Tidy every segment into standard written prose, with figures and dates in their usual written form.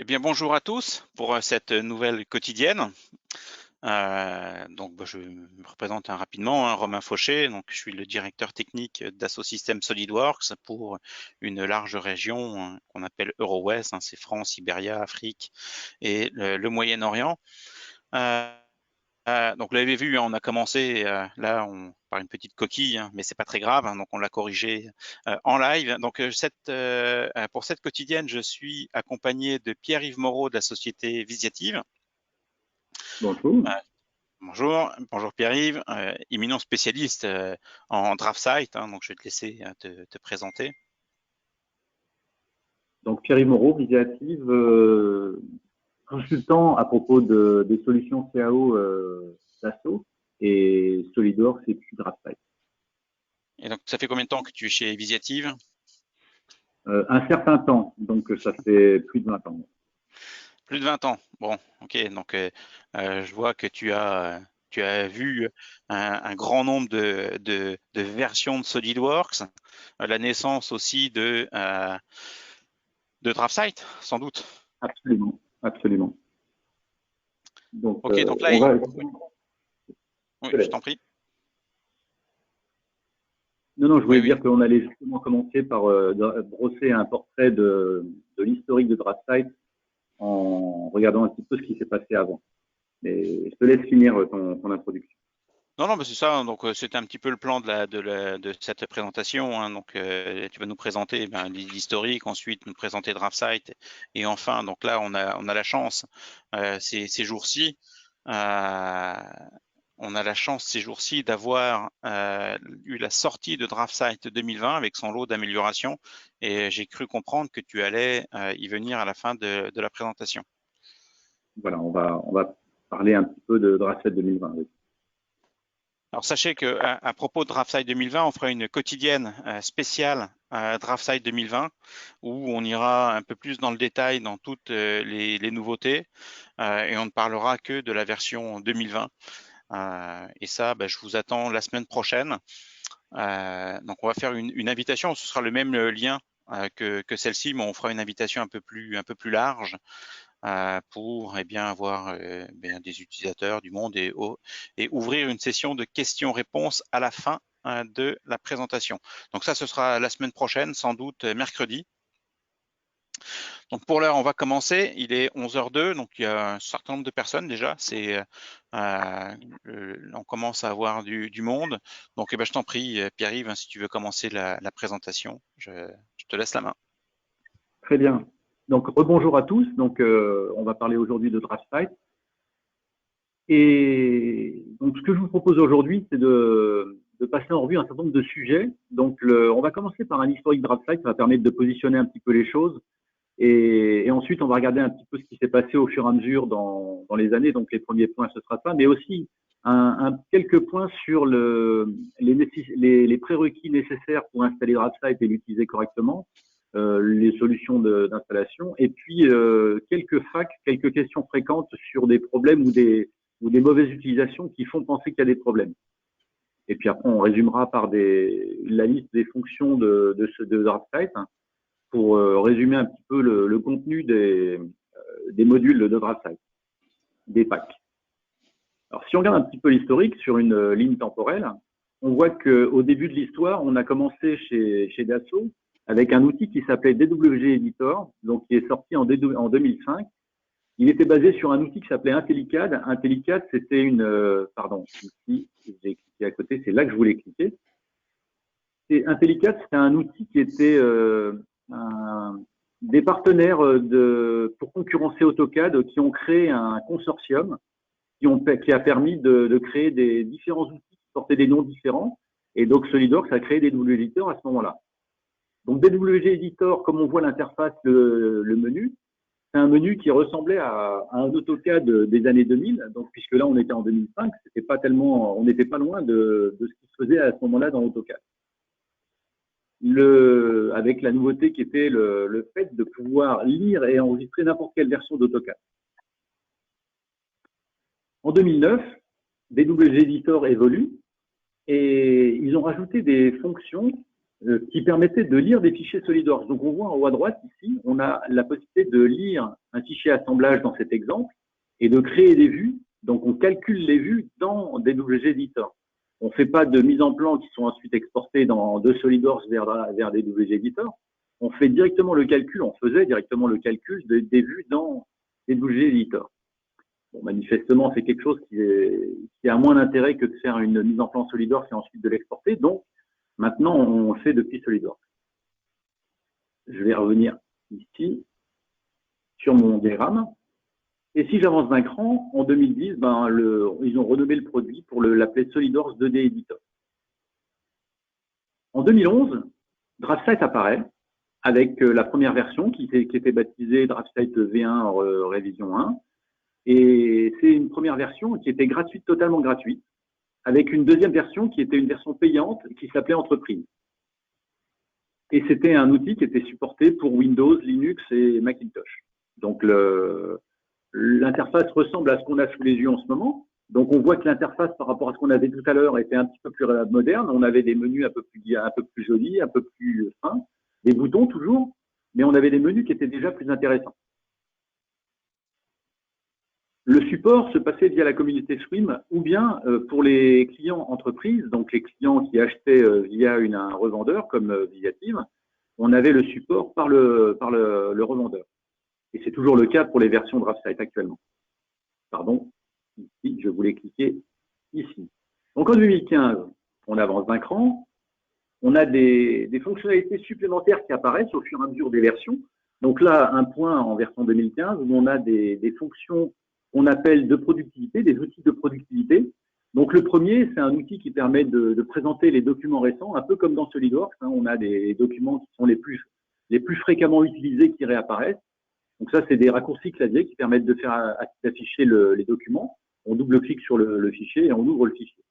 Eh bien, bonjour à tous pour cette nouvelle quotidienne. Je me représente rapidement, Romain Fauché. Donc, je suis le directeur technique d'Asso Systèmes SolidWorks pour une large région qu'on appelle Euro-Ouest. C'est France, Iberia, Afrique et le Moyen-Orient. Donc, vous l'avez vu, on a commencé là par une petite coquille, mais c'est pas très grave. Donc, on l'a corrigé en live. Donc, pour cette quotidienne, je suis accompagné de Pierre-Yves Moreau de la société Visiative. Bonjour. Bonjour Pierre-Yves, éminent spécialiste en draft site. Donc, je vais te laisser te présenter. Donc Pierre Moreau, Visiative, consultant à propos des solutions CAO d'Asso et SolidWorks et puis DraftSight. Et donc, ça fait combien de temps que tu es chez Visiative? Un certain temps, donc ça fait plus de 20 ans. Plus de 20 ans. Bon, ok. Donc, je vois que tu as vu un grand nombre de versions de SolidWorks, la naissance aussi de DraftSight, sans doute. Absolument, absolument. Donc, Ok, donc là, on va. oui, je t'en prie. Non, je voulais Oui. dire qu'on allait justement commencer par brosser un portrait de l'historique de DraftSight en regardant un petit peu ce qui s'est passé avant. Mais je te laisse finir ton introduction. Non, mais c'est ça. Donc, c'était un petit peu le plan de cette présentation. Donc, tu vas nous présenter l'historique, ensuite nous présenter DraftSight, et enfin, donc là, on a la chance ces jours-ci. On a la chance ces jours-ci d'avoir eu la sortie de DraftSight 2020 avec son lot d'améliorations, et j'ai cru comprendre que tu allais y venir à la fin de la présentation. Voilà, on va parler un petit peu de DraftSight 2020. Oui. Alors, sachez qu'à propos de DraftSight 2020, on fera une quotidienne spéciale DraftSight 2020 où on ira un peu plus dans le détail dans toutes les nouveautés et on ne parlera que de la version 2020. Et ça, je vous attends la semaine prochaine. Donc, on va faire une invitation. Ce sera le même lien que celle-ci, mais on fera une invitation un peu plus large pour avoir des utilisateurs du monde et ouvrir une session de questions-réponses à la fin de la présentation. Donc ça, ce sera la semaine prochaine, sans doute mercredi. Donc pour l'heure, on va commencer. Il est 11h02, donc il y a un certain nombre de personnes déjà. On commence à avoir du monde. Donc je t'en prie, Pierre-Yves, si tu veux commencer la présentation, je te laisse la main. Très bien. Donc rebonjour à tous. Donc on va parler aujourd'hui de DraftSight. Et donc ce que je vous propose aujourd'hui, c'est de passer en revue un certain nombre de sujets. Donc on va commencer par un historique DraftSight, ça va permettre de positionner un petit peu les choses. Et ensuite, on va regarder un petit peu ce qui s'est passé au fur et à mesure dans les années. Donc les premiers points, ce sera ça, mais aussi quelques points sur les prérequis nécessaires pour installer DraftSight et l'utiliser correctement, les solutions d'installation, et puis quelques questions fréquentes sur des problèmes ou des mauvaises utilisations qui font penser qu'il y a des problèmes. Et puis après, on résumera par la liste des fonctions de DraftSight pour résumer un petit peu le contenu des modules de DraftSight, des packs. Alors, si on regarde un petit peu l'historique sur une ligne temporelle, on voit qu'au début de l'histoire, on a commencé chez Dassault avec un outil qui s'appelait DWG Editor, donc qui est sorti en 2005. Il était basé sur un outil qui s'appelait IntelliCAD. IntelliCAD, c'était ici, j'ai cliqué à côté, c'est là que je voulais cliquer. IntelliCAD, c'était un outil qui était des partenaires pour concurrencer AutoCAD qui ont créé un consortium qui a permis de créer des différents outils qui portaient des noms différents. Et donc, SolidWorks a créé DWG Editor à ce moment-là. Donc, DWG Editor, comme on voit l'interface, le menu, c'est un menu qui ressemblait à un AutoCAD des années 2000. Donc, puisque là, on était en 2005, on n'était pas loin de ce qui se faisait à ce moment-là dans AutoCAD. Avec la nouveauté qui était le fait de pouvoir lire et enregistrer n'importe quelle version d'AutoCAD. En 2009, DWG Editor évolue et ils ont rajouté des fonctions qui permettait de lire des fichiers SolidWorks. Donc, on voit en haut à droite, ici, on a la possibilité de lire un fichier assemblage dans cet exemple et de créer des vues. Donc, on calcule les vues dans DWG Editor. On ne fait pas de mise en plan qui sont ensuite exportées de SolidWorks vers DWG Editor. On fait directement le calcul, on faisait directement le calcul des vues dans DWG Editor. Bon, manifestement, c'est quelque chose qui a moins d'intérêt que de faire une mise en plan SolidWorks et ensuite de l'exporter. Donc, maintenant, on le fait depuis SolidWorks. Je vais revenir ici sur mon diagramme. Et si j'avance d'un cran, en 2010, ils ont renommé le produit pour l'appeler SolidWorks 2D Editor. En 2011, DraftSight apparaît avec la première version qui était baptisée DraftSight V1 révision 1. Et c'est une première version qui était gratuite, totalement gratuite, avec une deuxième version qui était une version payante qui s'appelait Entreprise. Et c'était un outil qui était supporté pour Windows, Linux et Macintosh. Donc, l'interface ressemble à ce qu'on a sous les yeux en ce moment. Donc, on voit que l'interface par rapport à ce qu'on avait tout à l'heure était un petit peu plus moderne. On avait des menus un peu plus jolis, un peu plus fins, des boutons toujours, mais on avait des menus qui étaient déjà plus intéressants. Le support se passait via la communauté Swim ou bien pour les clients entreprises, donc les clients qui achetaient via un revendeur comme Viative, on avait le support par le revendeur. Et c'est toujours le cas pour les versions DraftSight actuellement. Pardon, ici, je voulais cliquer ici. Donc en 2015, on avance d'un cran, on a des fonctionnalités supplémentaires qui apparaissent au fur et à mesure des versions. Donc là, un point en version 2015 où on a des fonctions qu'on appelle de productivité, des outils de productivité. Donc le premier, c'est un outil qui permet de présenter les documents récents, un peu comme dans SolidWorks. On a des documents qui sont les plus fréquemment utilisés qui réapparaissent. Donc ça, c'est des raccourcis clavier qui permettent de faire afficher les documents. On double-clique sur le fichier et on ouvre le fichier.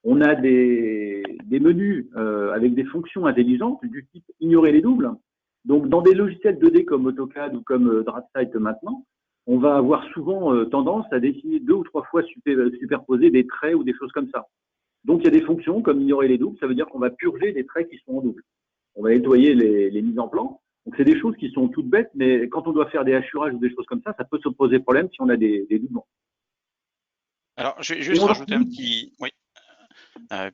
On a des menus avec des fonctions intelligentes du type ignorer les doubles. Donc dans des logiciels 2D comme AutoCAD ou comme DraftSight maintenant, on va avoir souvent tendance à dessiner 2 ou 3 fois superposer des traits ou des choses comme ça. Donc il y a des fonctions comme ignorer les doubles, ça veut dire qu'on va purger des traits qui sont en double. On va nettoyer les mises en plan. Donc c'est des choses qui sont toutes bêtes, mais quand on doit faire des hachurages ou des choses comme ça peut se poser problème si on a des doublements. Alors, je vais juste rajouter un petit… Oui. Pierre,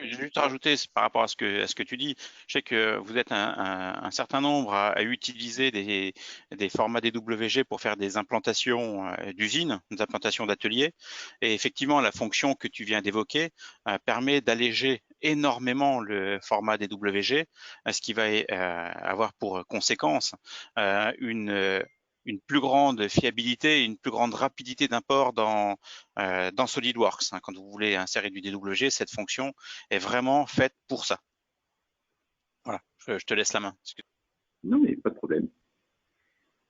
je vais juste rajouter par rapport à ce que tu dis. Je sais que vous êtes un certain nombre à utiliser des formats DWG pour faire des implantations d'usines, des implantations d'ateliers. Et effectivement, la fonction que tu viens d'évoquer permet d'alléger énormément le format DWG, ce qui va avoir pour conséquence une plus grande fiabilité, une plus grande rapidité d'import dans SolidWorks. Quand vous voulez insérer du DWG, cette fonction est vraiment faite pour ça. Voilà, je te laisse la main. Non, mais pas de problème.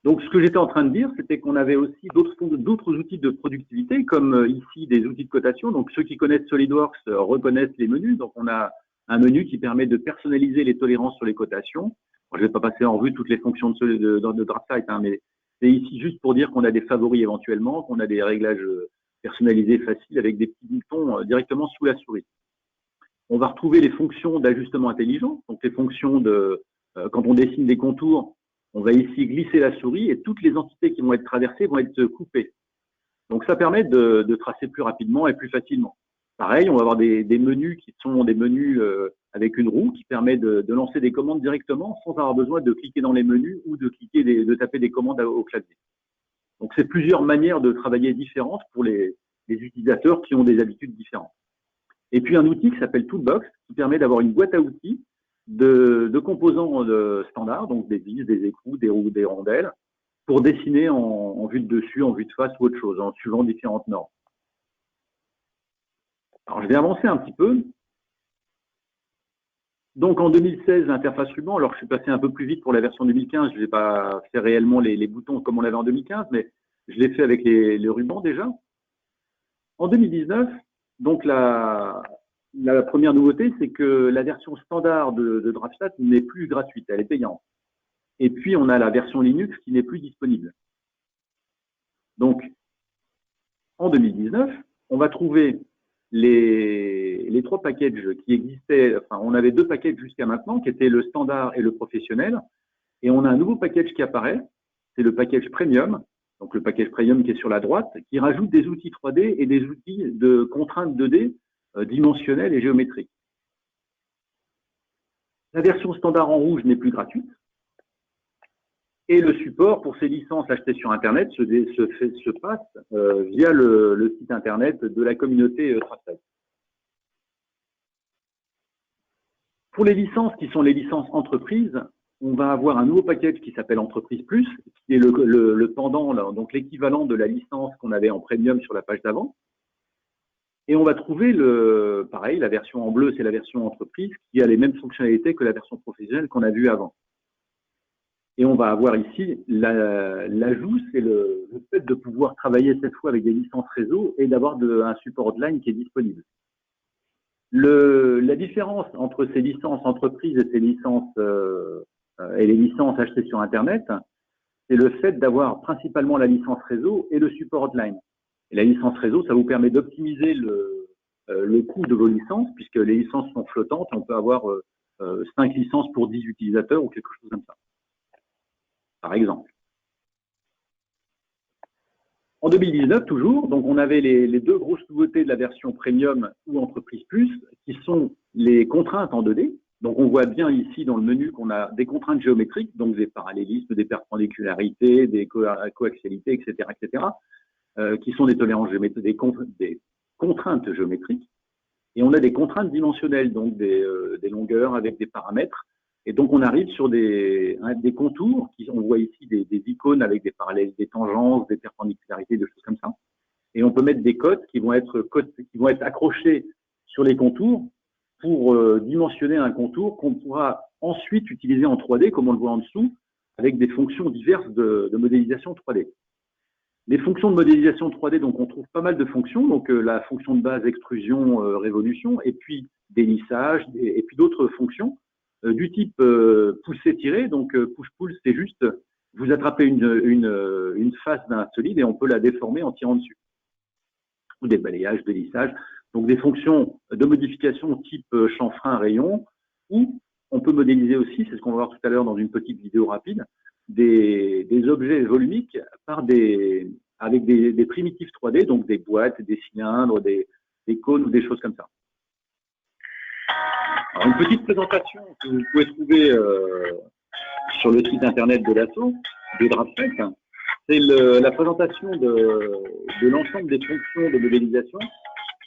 Donc, ce que j'étais en train de dire, c'était qu'on avait aussi d'autres outils de productivité, comme ici des outils de cotation. Donc, ceux qui connaissent SolidWorks reconnaissent les menus. Donc, on a un menu qui permet de personnaliser les tolérances sur les cotations. Je ne vais pas passer en revue toutes les fonctions de DraftSight, mais c'est ici juste pour dire qu'on a des favoris éventuellement, qu'on a des réglages personnalisés faciles avec des petits boutons directement sous la souris. On va retrouver les fonctions d'ajustement intelligent, donc les fonctions quand on dessine des contours, on va ici glisser la souris et toutes les entités qui vont être traversées vont être coupées. Donc ça permet de tracer plus rapidement et plus facilement. Pareil, on va avoir des menus qui sont des menus avec une roue qui permet de lancer des commandes directement sans avoir besoin de cliquer dans les menus ou de taper des commandes au clavier. Donc c'est plusieurs manières de travailler différentes pour les utilisateurs qui ont des habitudes différentes. Et puis un outil qui s'appelle Toolbox qui permet d'avoir une boîte à outils de composants standards, donc des vis, des écrous, des roues, des rondelles, pour dessiner en vue de dessus, en vue de face ou autre chose, en suivant différentes normes. Alors, je vais avancer un petit peu. Donc, en 2016, l'interface ruban, alors je suis passé un peu plus vite pour la version 2015, je n'ai pas fait réellement les boutons comme on l'avait en 2015, mais je l'ai fait avec les rubans déjà. En 2019, donc la première nouveauté, c'est que la version standard de DraftSight n'est plus gratuite, elle est payante. Et puis, on a la version Linux qui n'est plus disponible. Donc, en 2019, on va trouver les les trois packages qui existaient, enfin, on avait deux packages jusqu'à maintenant, qui étaient le standard et le professionnel. Et on a un nouveau package qui apparaît, c'est le package premium. Donc, le package premium qui est sur la droite, qui rajoute des outils 3D et des outils de contraintes 2D dimensionnelles et géométriques. La version standard en rouge n'est plus gratuite. Et le support pour ces licences achetées sur Internet se passe via le site Internet de la communauté DraftSight. Pour les licences qui sont les licences entreprises, on va avoir un nouveau package qui s'appelle Entreprise Plus, qui est le pendant, là, donc l'équivalent de la licence qu'on avait en premium sur la page d'avant. Et on va trouver pareil, la version en bleu, c'est la version entreprise, qui a les mêmes fonctionnalités que la version professionnelle qu'on a vue avant. Et on va avoir ici l'ajout, c'est le fait de pouvoir travailler cette fois avec des licences réseau et d'avoir un support hotline qui est disponible. La différence entre ces licences entreprises et ces licences et les licences achetées sur Internet, c'est le fait d'avoir principalement la licence réseau et le support hotline. Et la licence réseau, ça vous permet d'optimiser le coût de vos licences, puisque les licences sont flottantes. On peut avoir 5 licences pour 10 utilisateurs ou quelque chose comme ça, par exemple. En 2019, toujours, donc on avait les deux grosses nouveautés de la version Premium ou Entreprise Plus, qui sont les contraintes en 2D. Donc on voit bien ici dans le menu qu'on a des contraintes géométriques, donc des parallélismes, des perpendicularités, des coaxialités, etc., qui sont des tolérances géométriques, des contraintes géométriques. Et on a des contraintes dimensionnelles, donc des longueurs avec des paramètres. Et donc, on arrive sur des contours, on voit ici des icônes avec des parallèles, des tangences, des perpendicularités, des choses comme ça. Et on peut mettre des codes qui vont être accrochés sur les contours pour dimensionner un contour qu'on pourra ensuite utiliser en 3D, comme on le voit en dessous, avec des fonctions diverses de modélisation 3D. Les fonctions de modélisation 3D, donc on trouve pas mal de fonctions, donc la fonction de base extrusion, révolution, et puis des lissages, et puis d'autres fonctions du type pousser-tirer. Donc push-pull, c'est juste vous attrapez une face d'un solide et on peut la déformer en tirant dessus. Ou des balayages, des lissages. Donc des fonctions de modification type chanfrein, rayon, ou on peut modéliser aussi, c'est ce qu'on va voir tout à l'heure dans une petite vidéo rapide, des objets volumiques avec des primitifs 3D, donc des boîtes, des cylindres, des cônes ou des choses comme ça. Alors, une petite présentation que vous pouvez trouver sur le site internet de l'ASSO, de DraftSight, c'est la présentation de l'ensemble des fonctions de modélisation.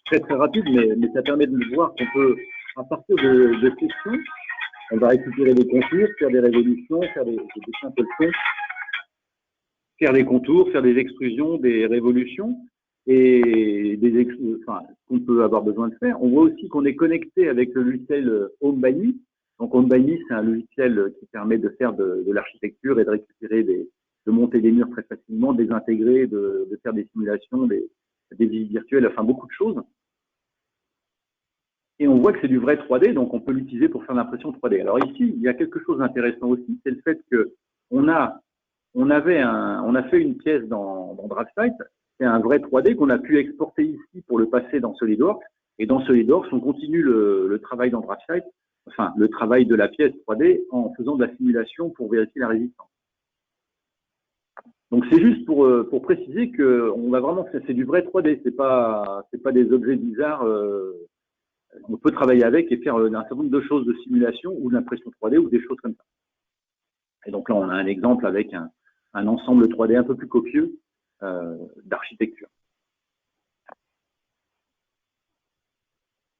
Très très rapide, mais ça permet de voir qu'on peut, à partir de questions, on va récupérer des contours, faire des révolutions, faire des contours, faire des extrusions, des révolutions et qu'on peut avoir besoin de faire. On voit aussi qu'on est connecté avec le logiciel Home by Me. Donc Home by Me, c'est un logiciel qui permet de faire de l'architecture et de récupérer de monter des murs très facilement, de les intégrer, de faire des simulations, des visites virtuelles, enfin beaucoup de choses. Et on voit que c'est du vrai 3D, donc on peut l'utiliser pour faire l'impression 3D. Alors ici, il y a quelque chose d'intéressant aussi, c'est le fait que on a fait une pièce dans DraftSight, c'est un vrai 3D qu'on a pu exporter ici pour le passer dans SolidWorks. Et dans SolidWorks, on continue le travail dans DraftSight, enfin le travail de la pièce 3D en faisant de la simulation pour vérifier la résistance. Donc c'est juste pour préciser que on va vraiment, c'est du vrai 3D, c'est pas des objets bizarres. On peut travailler avec et faire un certain nombre de choses de simulation ou d'impression 3D ou des choses comme ça. Et donc là, on a un exemple avec un ensemble 3D un peu plus copieux d'architecture.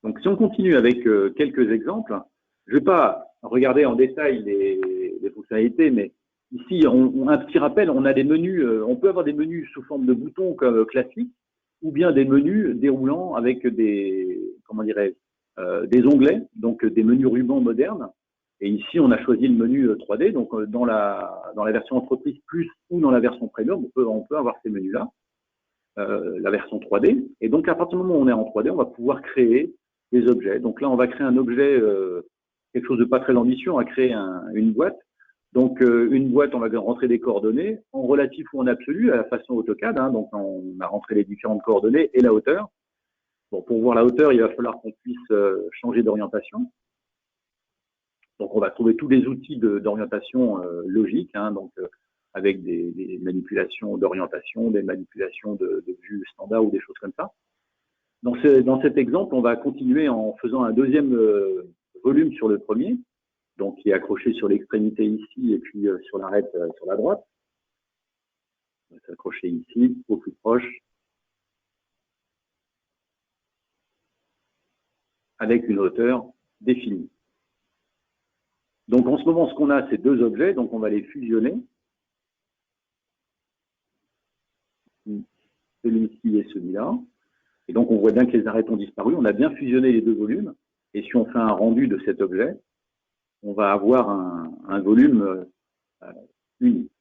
Donc si on continue avec quelques exemples, je ne vais pas regarder en détail les fonctionnalités, mais ici, un petit rappel, on a des menus, on peut avoir des menus sous forme de boutons comme classiques, ou bien des menus déroulants avec des onglets, donc des menus rubans modernes. Et ici, on a choisi le menu 3D, donc dans la version Entreprise Plus ou dans la version Premium, on peut avoir ces menus-là, la version 3D. Et donc, à partir du moment où on est en 3D, on va pouvoir créer des objets. Donc là, on va créer un objet, quelque chose de pas très ambitieux, on va créer une boîte. Donc, une boîte, on va rentrer des coordonnées en relatif ou en absolu à la façon AutoCAD. Donc, on a rentré les différentes coordonnées et la hauteur. Bon, pour voir la hauteur, il va falloir qu'on puisse changer d'orientation. Donc, on va trouver tous les outils d'orientation logique, hein, donc avec des manipulations d'orientation, des manipulations de vue standard ou des choses comme ça. Dans cet exemple, on va continuer en faisant un deuxième volume sur le premier, donc qui est accroché sur l'extrémité ici et puis sur l'arête sur la droite. On va s'accrocher ici, au plus proche, avec une hauteur définie. Donc en ce moment, ce qu'on a, c'est deux objets, donc on va les fusionner. Celui-ci et celui-là. Et donc, on voit bien que les arêtes ont disparu. On a bien fusionné les deux volumes. Et si on fait un rendu de cet objet, on va avoir un volume unique.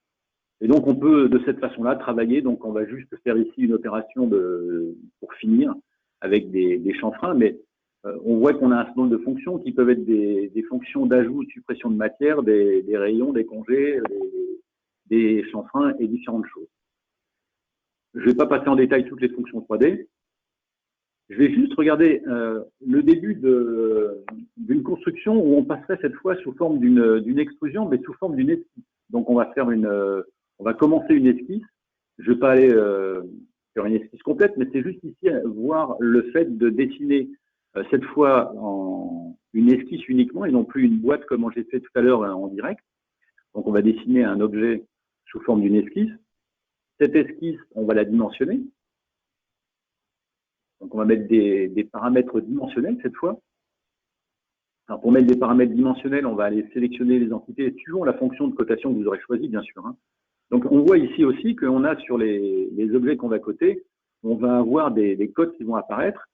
Et donc, on peut, de cette façon-là, travailler. Donc, on va juste faire ici une opération pour finir avec des chanfreins. Mais on voit qu'on a un certain nombre de fonctions qui peuvent être des fonctions d'ajout ou de suppression de matière, des rayons, des congés, des chanfreins et différentes choses. Je ne vais pas passer en détail toutes les fonctions 3D. Je vais juste regarder le début d'une construction où on passerait cette fois sous forme d'une extrusion, mais sous forme d'une esquisse. Donc on va faire on va commencer une esquisse. Je ne vais pas aller faire une esquisse complète, mais c'est juste ici voir le fait de dessiner cette fois en une esquisse uniquement et non plus une boîte comme j'ai fait tout à l'heure en direct. Donc on va dessiner un objet sous forme d'une esquisse. Cette esquisse, on va la dimensionner. Donc, on va mettre des paramètres dimensionnels cette fois. Alors, pour mettre des paramètres dimensionnels, on va aller sélectionner les entités suivant la fonction de cotation que vous aurez choisie, bien sûr. Hein. Donc, on voit ici aussi qu'on a sur les objets qu'on va coter, on va avoir des codes qui vont apparaître.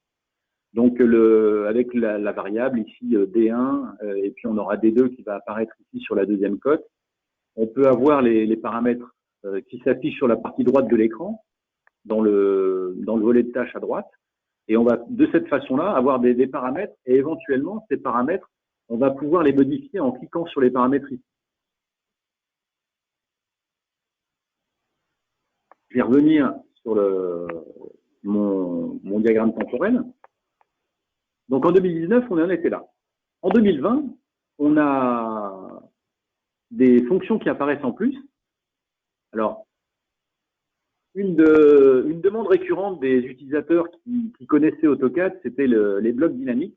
Donc, avec la variable ici D1, et puis on aura D2 qui va apparaître ici sur la deuxième cote. On peut avoir les paramètres qui s'affichent sur la partie droite de l'écran, dans le volet de tâches à droite. Et on va, de cette façon-là, avoir des paramètres et éventuellement, ces paramètres, on va pouvoir les modifier en cliquant sur les paramètres ici. Je vais revenir sur mon diagramme temporel. Donc, en 2019, on en était là. En 2020, on a des fonctions qui apparaissent en plus. Alors, une demande récurrente des utilisateurs qui connaissaient AutoCAD, c'était les blocs dynamiques.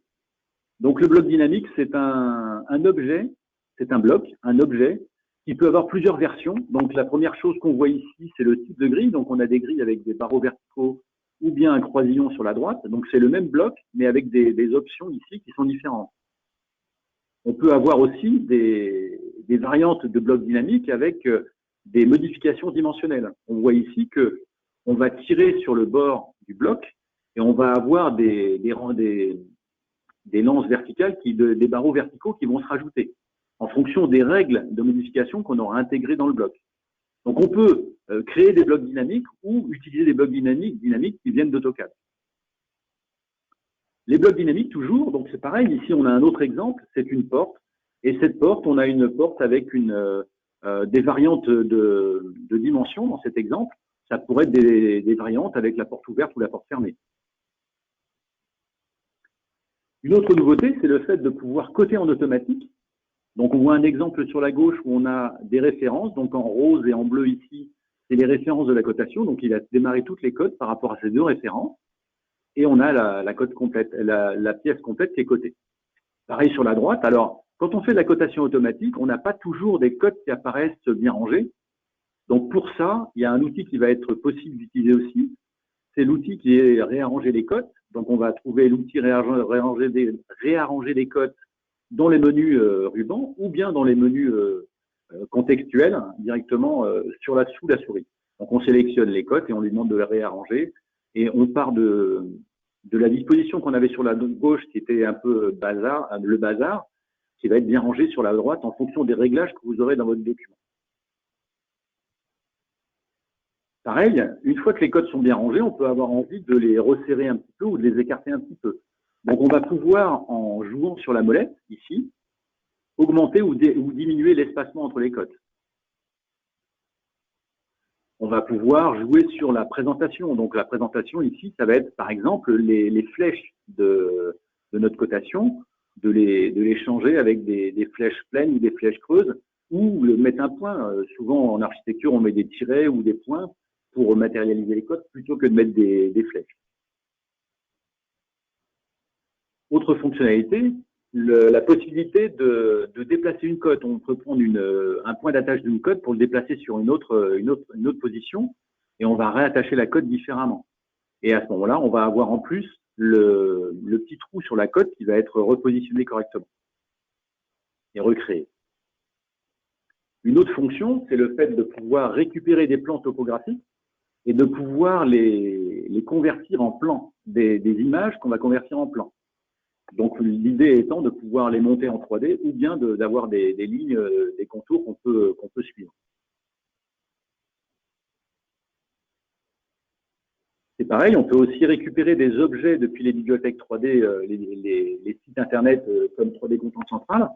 Donc, le bloc dynamique, c'est un objet, c'est un bloc, un objet qui peut avoir plusieurs versions. Donc, la première chose qu'on voit ici, c'est le type de grille. Donc, on a des grilles avec des barreaux verticaux ou bien un croisillon sur la droite. Donc, c'est le même bloc, mais avec des options ici qui sont différentes. On peut avoir aussi des variantes de blocs dynamiques avec des modifications dimensionnelles. On voit ici que on va tirer sur le bord du bloc et on va avoir des lances verticales, des barreaux verticaux qui vont se rajouter en fonction des règles de modification qu'on aura intégrées dans le bloc. Donc, on peut créer des blocs dynamiques ou utiliser des blocs dynamiques qui viennent d'AutoCAD. Les blocs dynamiques, toujours, donc c'est pareil. Ici, on a un autre exemple, c'est une porte. Et cette porte, on a une porte avec des variantes de dimensions dans cet exemple. Ça pourrait être des variantes avec la porte ouverte ou la porte fermée. Une autre nouveauté, c'est le fait de pouvoir coter en automatique. Donc, on voit un exemple sur la gauche où on a des références. Donc, en rose et en bleu ici, c'est les références de la cotation. Donc, il a démarré toutes les cotes par rapport à ces deux références. Et on a la cote complète, la pièce complète qui est cotée. Pareil sur la droite. Alors, quand on fait de la cotation automatique, on n'a pas toujours des cotes qui apparaissent bien rangées. Donc, pour ça, il y a un outil qui va être possible d'utiliser aussi. C'est l'outil qui est réarranger les cotes. Donc, on va trouver l'outil réarranger les cotes dans les menus ruban ou bien dans les menus contextuels directement sous la souris. Donc, on sélectionne les cotes et on lui demande de les réarranger. Et on part de la disposition qu'on avait sur la gauche qui était un peu le bazar, qui va être bien rangé sur la droite en fonction des réglages que vous aurez dans votre document. Pareil, une fois que les codes sont bien rangés, on peut avoir envie de les resserrer un petit peu ou de les écarter un petit peu. Donc, on va pouvoir, en jouant sur la molette, ici, augmenter ou diminuer l'espacement entre les codes. on va pouvoir jouer sur la présentation. Donc la présentation ici, ça va être par exemple les flèches de notre cotation, de les changer avec des flèches pleines ou des flèches creuses, ou mettre un point. Souvent en architecture, on met des tirets ou des points pour matérialiser les cotes plutôt que de mettre des flèches. Autre fonctionnalité, la possibilité de déplacer une cote. On peut prendre un point d'attache d'une cote pour le déplacer sur une autre position et on va réattacher la cote différemment. Et à ce moment-là, on va avoir en plus le petit trou sur la cote qui va être repositionné correctement et recréé. Une autre fonction, c'est le fait de pouvoir récupérer des plans topographiques et de pouvoir les convertir en plans, des images qu'on va convertir en plans. Donc l'idée étant de pouvoir les monter en 3D ou bien d'avoir des lignes, des contours qu'on peut suivre. C'est pareil, on peut aussi récupérer des objets depuis les bibliothèques 3D, les sites internet comme 3D Content Central.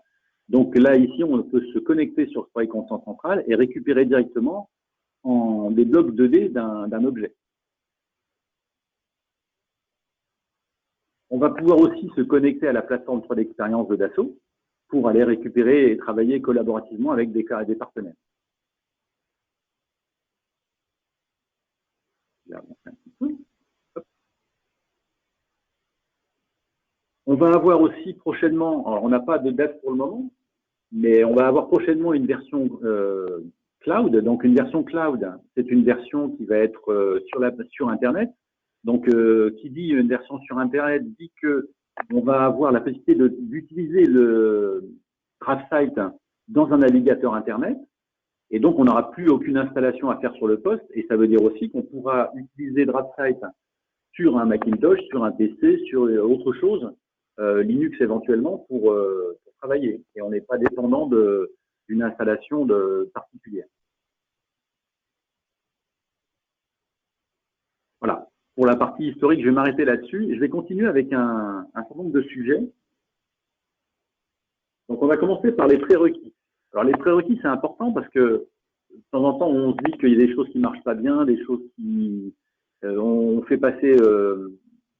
Donc là, ici, on peut se connecter sur 3D Content Central et récupérer directement des blocs 2D d'un objet. On va pouvoir aussi se connecter à la plateforme 3D Experience de Dassault pour aller récupérer et travailler collaborativement avec des partenaires. On va avoir aussi prochainement, alors on n'a pas de date pour le moment, mais on va avoir prochainement une version cloud. Donc une version cloud, c'est une version qui va être sur Internet. Donc qui dit une version sur Internet dit que on va avoir la possibilité d'utiliser le DraftSight dans un navigateur Internet. Et donc, on n'aura plus aucune installation à faire sur le poste. Et ça veut dire aussi qu'on pourra utiliser DraftSight sur un Macintosh, sur un PC, sur autre chose, Linux éventuellement, pour travailler. Et on n'est pas dépendant d'une installation particulière. Voilà. Pour la partie historique, je vais m'arrêter là-dessus. Je vais continuer avec un certain nombre de sujets. Donc, on va commencer par les prérequis. Alors, les prérequis, c'est important parce que de temps en temps, on se dit qu'il y a des choses qui ne marchent pas bien, des choses qui… on fait passer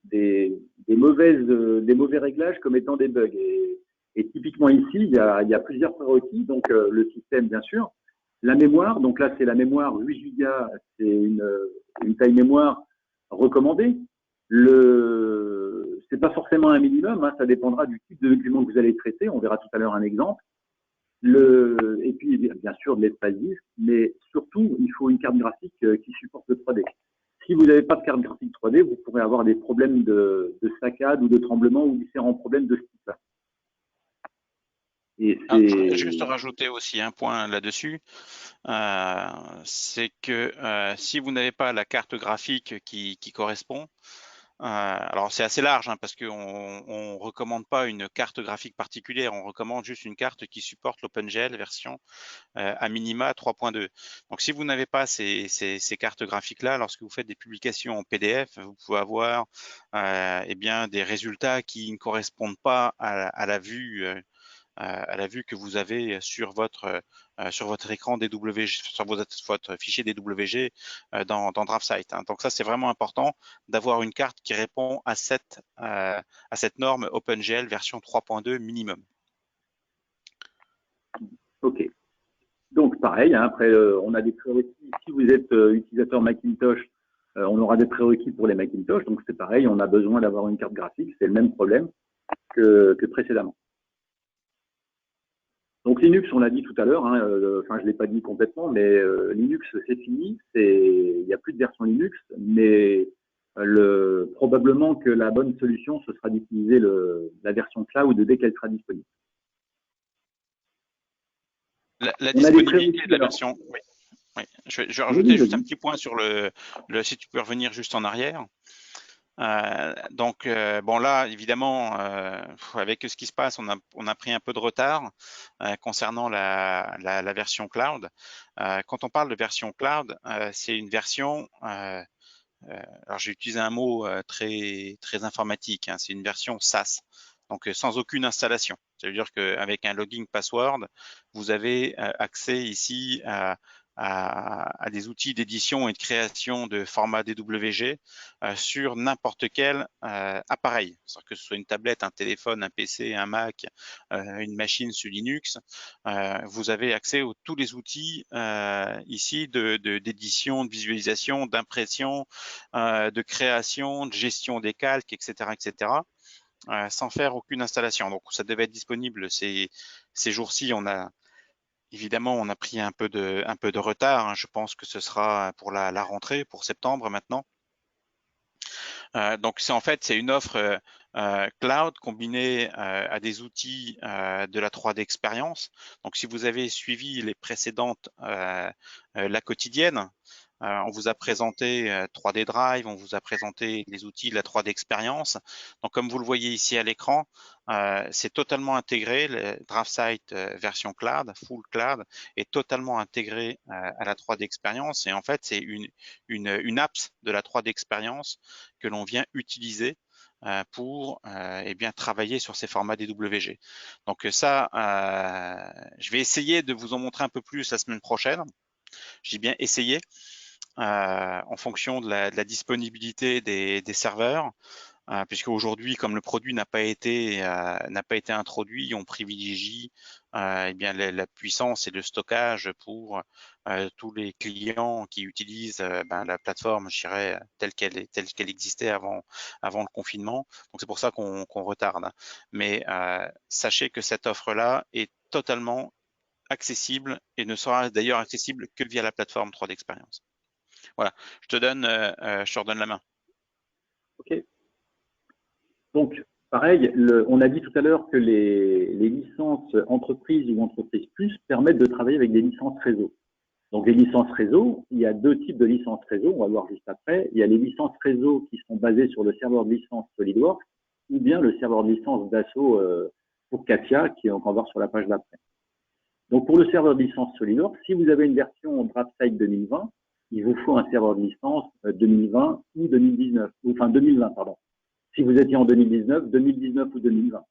des mauvais réglages comme étant des bugs. Et typiquement ici, il y a plusieurs prérequis. Donc, le système, bien sûr. La mémoire, donc là, c'est la mémoire 8 Go, c'est une taille mémoire recommandée. C'est pas forcément un minimum, hein, ça dépendra du type de document que vous allez traiter. On verra tout à l'heure un exemple. Et puis, bien sûr, de l'espace disque, mais surtout, il faut une carte graphique qui supporte le 3D. Si vous n'avez pas de carte graphique 3D, vous pourrez avoir des problèmes de saccade ou de tremblement ou différents problèmes de ce type-là. Je voudrais juste rajouter aussi un point là-dessus, c'est que si vous n'avez pas la carte graphique qui correspond, alors c'est assez large hein, parce qu'on ne recommande pas une carte graphique particulière, on recommande juste une carte qui supporte l'OpenGL version à minima 3.2. Donc si vous n'avez pas ces cartes graphiques-là, lorsque vous faites des publications en PDF, vous pouvez avoir eh bien, des résultats qui ne correspondent pas à la vue que vous avez sur votre écran DWG, sur votre fichier DWG dans DraftSight. Hein. Donc ça, c'est vraiment important d'avoir une carte qui répond à cette norme OpenGL version 3.2 minimum. OK. Donc pareil, hein, après on a des prérequis. Si vous êtes utilisateur Macintosh, on aura des prérequis pour les Macintosh. Donc c'est pareil, on a besoin d'avoir une carte graphique. C'est le même problème que précédemment. Donc Linux, on l'a dit tout à l'heure, hein, enfin je ne l'ai pas dit complètement, mais Linux c'est fini, il n'y a plus de version Linux, mais probablement que la bonne solution ce sera d'utiliser la version cloud dès qu'elle sera disponible. La disponibilité de la version, oui. Oui. Je vais rajouter juste un petit point sur si tu peux revenir juste en arrière. Bon là, évidemment, avec ce qui se passe, on a pris un peu de retard concernant la version cloud. Quand on parle de version cloud, c'est une version, alors j'ai utilisé un mot très informatique, hein, c'est une version SaaS, donc sans aucune installation. Ça veut dire qu'avec un login password, vous avez accès ici à à des outils d'édition et de création de format DWG sur n'importe quel appareil, c'est-à-dire que ce soit une tablette, un téléphone, un PC, un Mac, une machine sous Linux. Vous avez accès à tous les outils ici d'édition, de visualisation, d'impression, de création, de gestion des calques, etc., etc. Sans faire aucune installation. Donc ça devait être disponible ces jours-ci. Évidemment, on a pris un peu de retard, hein. Je pense que ce sera pour la rentrée, pour septembre maintenant. Donc c'est une offre cloud combinée à des outils de la 3D expérience. Donc si vous avez suivi les précédentes la quotidienne, on vous a présenté 3D Drive, on vous a présenté les outils de la 3D expérience. Donc comme vous le voyez ici à l'écran, c'est totalement intégré. Le DraftSight version cloud, full cloud, est totalement intégré à la 3D expérience. Et en fait, c'est une apps de la 3D expérience que l'on vient utiliser pour bien travailler sur ces formats DWG. Donc ça, je vais essayer de vous en montrer un peu plus la semaine prochaine. J'ai bien essayé en fonction de la disponibilité des serveurs, puisque aujourd'hui, comme le produit n'a pas été introduit, on privilégie bien la puissance et le stockage pour tous les clients qui utilisent la plateforme, je dirais, telle qu'elle existait avant le confinement. Donc c'est pour ça qu'on retarde. Mais sachez que cette offre-là est totalement accessible et ne sera d'ailleurs accessible que via la plateforme 3D Experience. Voilà, je te redonne la main. Ok. Donc, pareil, on a dit tout à l'heure que les licences entreprises ou entreprises plus permettent de travailler avec des licences réseau. Donc, les licences réseau, il y a deux types de licences réseau, on va voir juste après. Il y a les licences réseau qui sont basées sur le serveur de licence SolidWorks ou bien le serveur de licence Dassault pour Katia, qui est encore voir sur la page d'après. Donc, pour le serveur de licence SolidWorks, si vous avez une version DraftSight 2020, il vous faut un serveur de licence 2020 ou 2019, enfin 2020, pardon. Si vous étiez en 2019, 2019 ou 2020.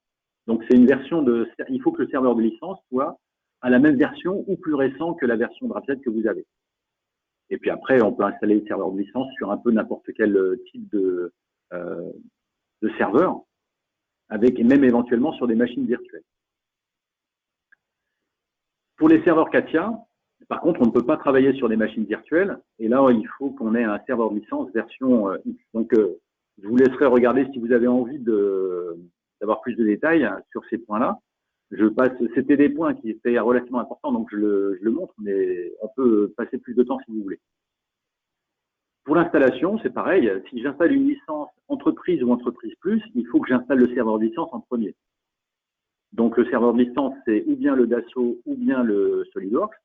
Donc, c'est une version il faut que le serveur de licence soit à la même version ou plus récent que la version DraftSight que vous avez. Et puis après, on peut installer le serveur de licence sur un peu n'importe quel type de serveur, et même éventuellement sur des machines virtuelles. Pour les serveurs Katia, par contre, on ne peut pas travailler sur des machines virtuelles. Et là, il faut qu'on ait un serveur de licence version X. Donc, je vous laisserai regarder si vous avez envie d'avoir plus de détails sur ces points-là. C'était des points qui étaient relativement importants, donc je le montre, mais on peut passer plus de temps si vous voulez. Pour l'installation, c'est pareil. Si j'installe une licence entreprise ou entreprise plus, il faut que j'installe le serveur de licence en premier. Donc, le serveur de licence, c'est ou bien le Dassault ou bien le SolidWorks.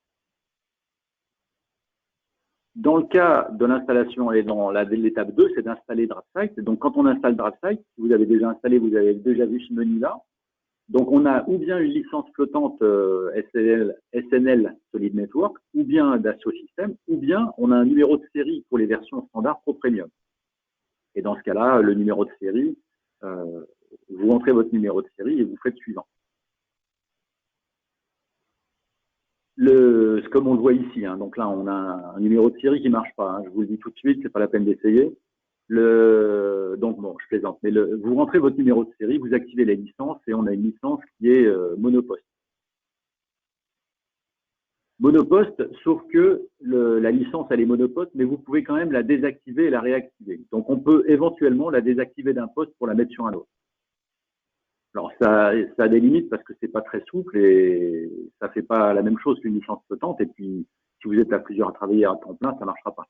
Dans le cas de l'installation et dans l'étape 2, c'est d'installer DraftSight. Donc, quand on installe DraftSight, si vous avez déjà installé, vous avez déjà vu ce menu-là. Donc, on a ou bien une licence flottante SNL Solid Network, ou bien Dassault Systèmes, ou bien on a un numéro de série pour les versions standard Pro Premium. Et dans ce cas-là, le numéro de série, vous rentrez votre numéro de série et vous faites suivant. Comme on le voit ici, hein, donc là, on a un numéro de série qui marche pas. Hein, je vous le dis tout de suite, c'est pas la peine d'essayer. Donc bon, je plaisante. Mais vous rentrez votre numéro de série, vous activez les licences et on a une licence qui est monoposte. Monoposte, sauf que la licence, elle est monoposte, mais vous pouvez quand même la désactiver et la réactiver. Donc, on peut éventuellement la désactiver d'un poste pour la mettre sur un autre. Alors, ça a des limites parce que c'est pas très souple et ça fait pas la même chose qu'une licence flottante. Et puis, si vous êtes à plusieurs à travailler à temps plein, ça marchera pas.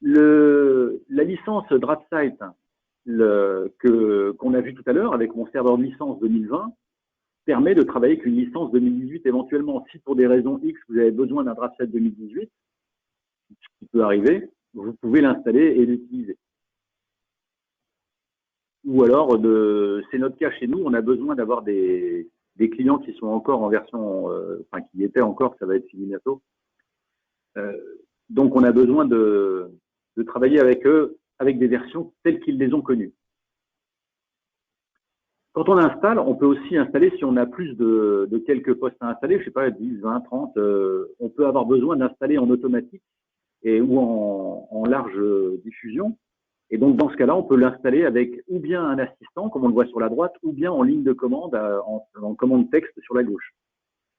La licence DraftSight qu'on a vu tout à l'heure avec mon serveur de licence 2020 permet de travailler avec une licence 2018 éventuellement. Si pour des raisons X, vous avez besoin d'un DraftSight 2018, ce qui peut arriver, vous pouvez l'installer et l'utiliser. Ou alors, c'est notre cas chez nous, on a besoin d'avoir des clients qui sont encore en version, enfin qui étaient encore, ça va être fini bientôt. Donc, on a besoin de travailler avec eux, avec des versions telles qu'ils les ont connues. Quand on installe, on peut aussi installer, si on a plus de quelques postes à installer, je sais pas, 10, 20, 30, on peut avoir besoin d'installer en automatique ou en large diffusion. Et donc, dans ce cas-là, on peut l'installer avec ou bien un assistant, comme on le voit sur la droite, ou bien en ligne de commande, en commande texte sur la gauche.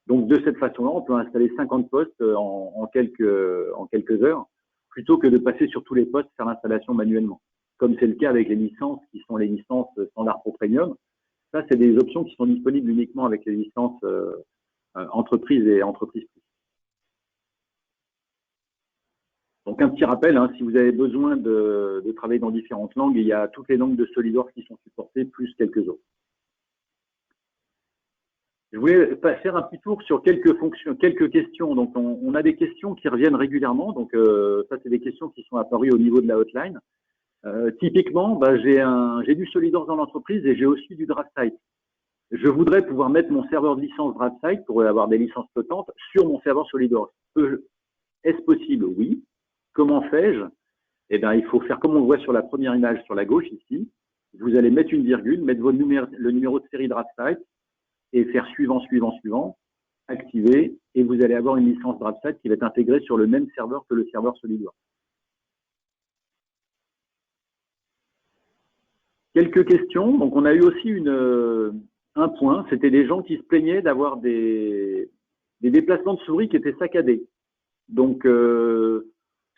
Donc, de cette façon-là, on peut installer 50 postes en quelques heures, plutôt que de passer sur tous les postes, faire l'installation manuellement. Comme c'est le cas avec les licences qui sont les licences standard pro premium. Ça, c'est des options qui sont disponibles uniquement avec les licences entreprise et entreprise plus. Donc, un petit rappel, hein, si vous avez besoin de travailler dans différentes langues, il y a toutes les langues de SolidWorks qui sont supportées, plus quelques autres. Je voulais faire un petit tour sur quelques fonctions, quelques questions. Donc, on a des questions qui reviennent régulièrement. Donc, ça, c'est des questions qui sont apparues au niveau de la hotline. Typiquement, j'ai du SolidWorks dans l'entreprise et j'ai aussi du DraftSight. Je voudrais pouvoir mettre mon serveur de licence DraftSight pour avoir des licences flottantes sur mon serveur SolidWorks. Est-ce possible? Oui. Comment fais-je? Eh bien, il faut faire comme on le voit sur la première image sur la gauche ici. Vous allez mettre une virgule, mettre le numéro de série DraftSight et faire suivant, suivant, suivant, activer, et vous allez avoir une licence DraftSight qui va être intégrée sur le même serveur que le serveur SolidWorks. Quelques questions. Donc, on a eu aussi un point, c'était des gens qui se plaignaient d'avoir des déplacements de souris qui étaient saccadés. Donc,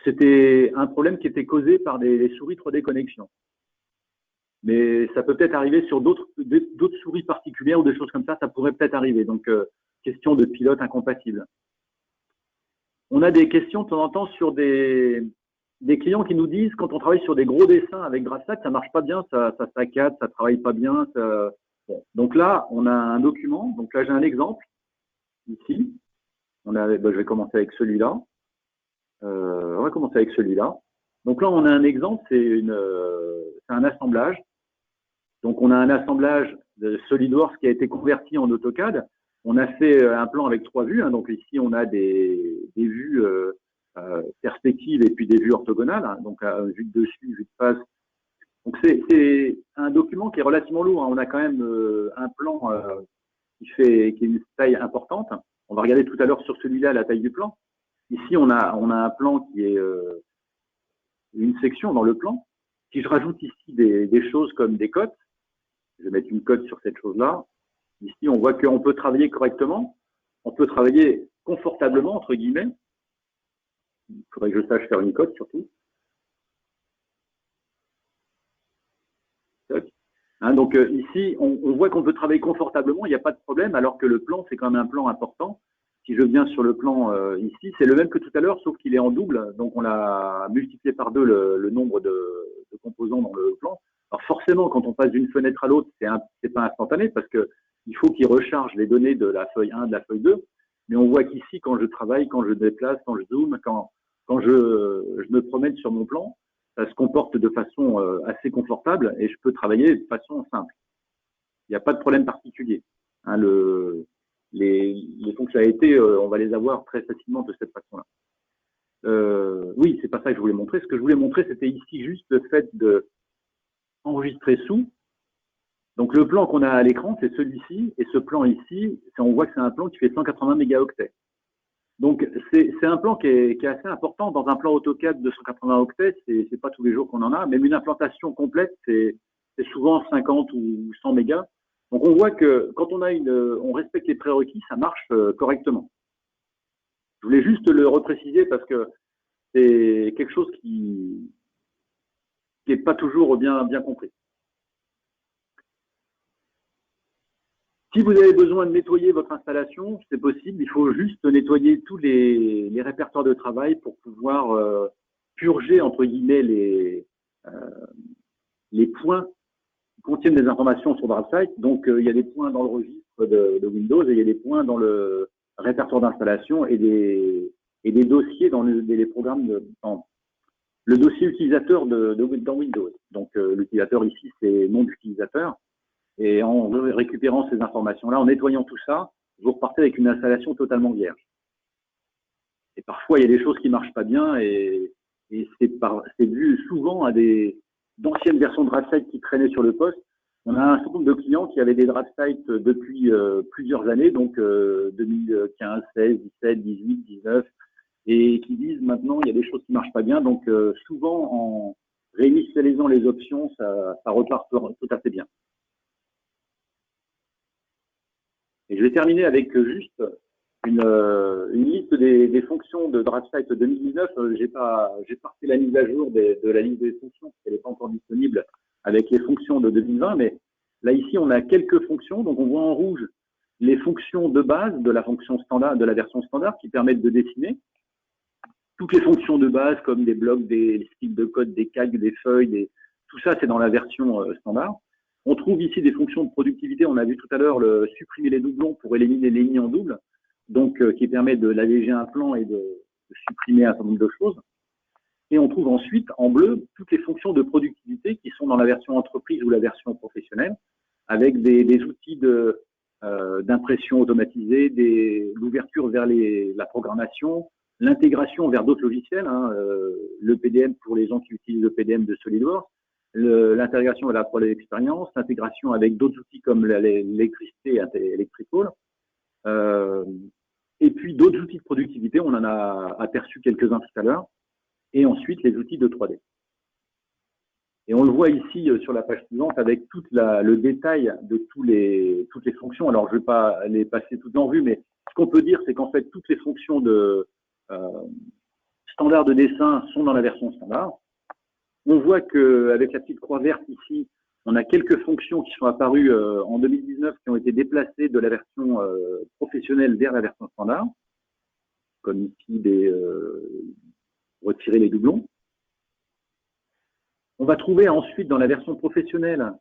c'était un problème qui était causé par les souris 3D connexion. Mais ça peut peut-être arriver sur d'autres souris particulières ou des choses comme ça pourrait peut-être arriver. Donc, question de pilote incompatible. On a des questions de temps en temps sur des clients qui nous disent, quand on travaille sur des gros dessins avec DraftSight, ça marche pas bien, ça saccade, ça travaille pas bien. Bon. Donc là, on a un document. Donc là, j'ai un exemple ici. Je vais commencer avec celui-là. On va commencer avec celui-là. Donc là, on a un exemple, c'est un assemblage. Donc, on a un assemblage de SolidWorks qui a été converti en AutoCAD. On a fait un plan avec 3 vues. Hein. Donc ici, on a des vues perspectives et puis des vues orthogonales. Hein. Donc, vue de dessus, vue de face. Donc, c'est un document qui est relativement lourd. Hein. On a quand même un plan qui est une taille importante. On va regarder tout à l'heure sur celui-là la taille du plan. Ici, on a un plan qui est une section dans le plan. Si je rajoute ici des choses comme des cotes, je vais mettre une cote sur cette chose-là. Ici, on voit qu'on peut travailler correctement. On peut travailler confortablement, entre guillemets. Il faudrait que je sache faire une cote, surtout. Hein, donc ici, on voit qu'on peut travailler confortablement, il n'y a pas de problème, alors que le plan, c'est quand même un plan important. Si je viens sur le plan ici, c'est le même que tout à l'heure, sauf qu'il est en double. Donc, on a multiplié par 2 le nombre de composants dans le plan. Alors, forcément, quand on passe d'une fenêtre à l'autre, c'est pas instantané parce que il faut qu'il recharge les données de la feuille 1, de la feuille 2. Mais on voit qu'ici, quand je travaille, quand je déplace, quand je zoome, quand je me promène sur mon plan, ça se comporte de façon assez confortable et je peux travailler de façon simple. Il n'y a pas de problème particulier. Hein, les fonctionnalités, on va les avoir très facilement de cette façon-là. Oui, c'est pas ça que je voulais montrer. Ce que je voulais montrer, c'était ici juste le fait de enregistrer sous. Donc le plan qu'on a à l'écran, c'est celui-ci, et ce plan ici, on voit que c'est un plan qui fait 180 mégaoctets. Donc c'est un plan qui est assez important. Dans un plan AutoCAD de 180 octets, c'est pas tous les jours qu'on en a. Même une implantation complète, c'est souvent 50 ou 100 mégas. Donc on voit que quand on respecte les prérequis, ça marche correctement. Je voulais juste le repréciser parce que c'est quelque chose qui n'est pas toujours bien compris. Si vous avez besoin de nettoyer votre installation, c'est possible. Il faut juste nettoyer tous les répertoires de travail pour pouvoir purger, entre guillemets, les points qui contiennent des informations sur DraftSight. Donc, il y a des points dans le registre de Windows et il y a des points dans le répertoire d'installation et des dossiers dans les programmes le dossier utilisateur dans Windows. Donc, l'utilisateur ici, c'est nom d'utilisateur. Et en récupérant ces informations-là, en nettoyant tout ça, vous repartez avec une installation totalement vierge. Et parfois, il y a des choses qui marchent pas bien et c'est dû souvent à d'anciennes versions de DraftSight qui traînaient sur le poste. On a un certain nombre de clients qui avaient des draft sites depuis plusieurs années, donc 2015, 16, 17, 18, 19, et qui disent maintenant il y a des choses qui marchent pas bien. Donc souvent en réinitialisant les options, ça repart tout à fait bien. Et je vais terminer avec juste une liste des fonctions de DraftSight 2019. J'ai pas fait la mise à jour de la liste des fonctions parce qu'elle n'est pas encore disponible avec les fonctions de 2020, mais là ici on a quelques fonctions. Donc on voit en rouge les fonctions de base de la fonction standard, de la version standard, qui permettent de dessiner toutes les fonctions de base comme des blocs, des sticks de code, des calques, des feuilles, tout ça c'est dans la version standard. On trouve ici des fonctions de productivité. On a vu tout à l'heure le supprimer les doublons pour éliminer les lignes en double, donc qui permet de l'alléger un plan et de supprimer un certain nombre de choses. Et on trouve ensuite en bleu toutes les fonctions de productivité qui sont dans la version entreprise ou la version professionnelle, avec des outils d'impression automatisée, l'ouverture vers la programmation, l'intégration vers d'autres logiciels, le PDM pour les gens qui utilisent le PDM de SolidWorks, l'intégration de la Pro Experience, l'intégration avec d'autres outils comme l'électricité Electrical, et puis d'autres outils de productivité, on en a aperçu quelques-uns tout à l'heure, et ensuite les outils de 3D. Et on le voit ici sur la page suivante avec tout le détail de toutes les fonctions. Alors, je ne vais pas les passer toutes en vue, mais ce qu'on peut dire, c'est qu'en fait, toutes les fonctions de standard de dessin sont dans la version standard. On voit qu'avec la petite croix verte ici, on a quelques fonctions qui sont apparues en 2019 qui ont été déplacées de la version professionnelle vers la version standard, comme ici retirer les doublons. On va trouver ensuite dans la version professionnelle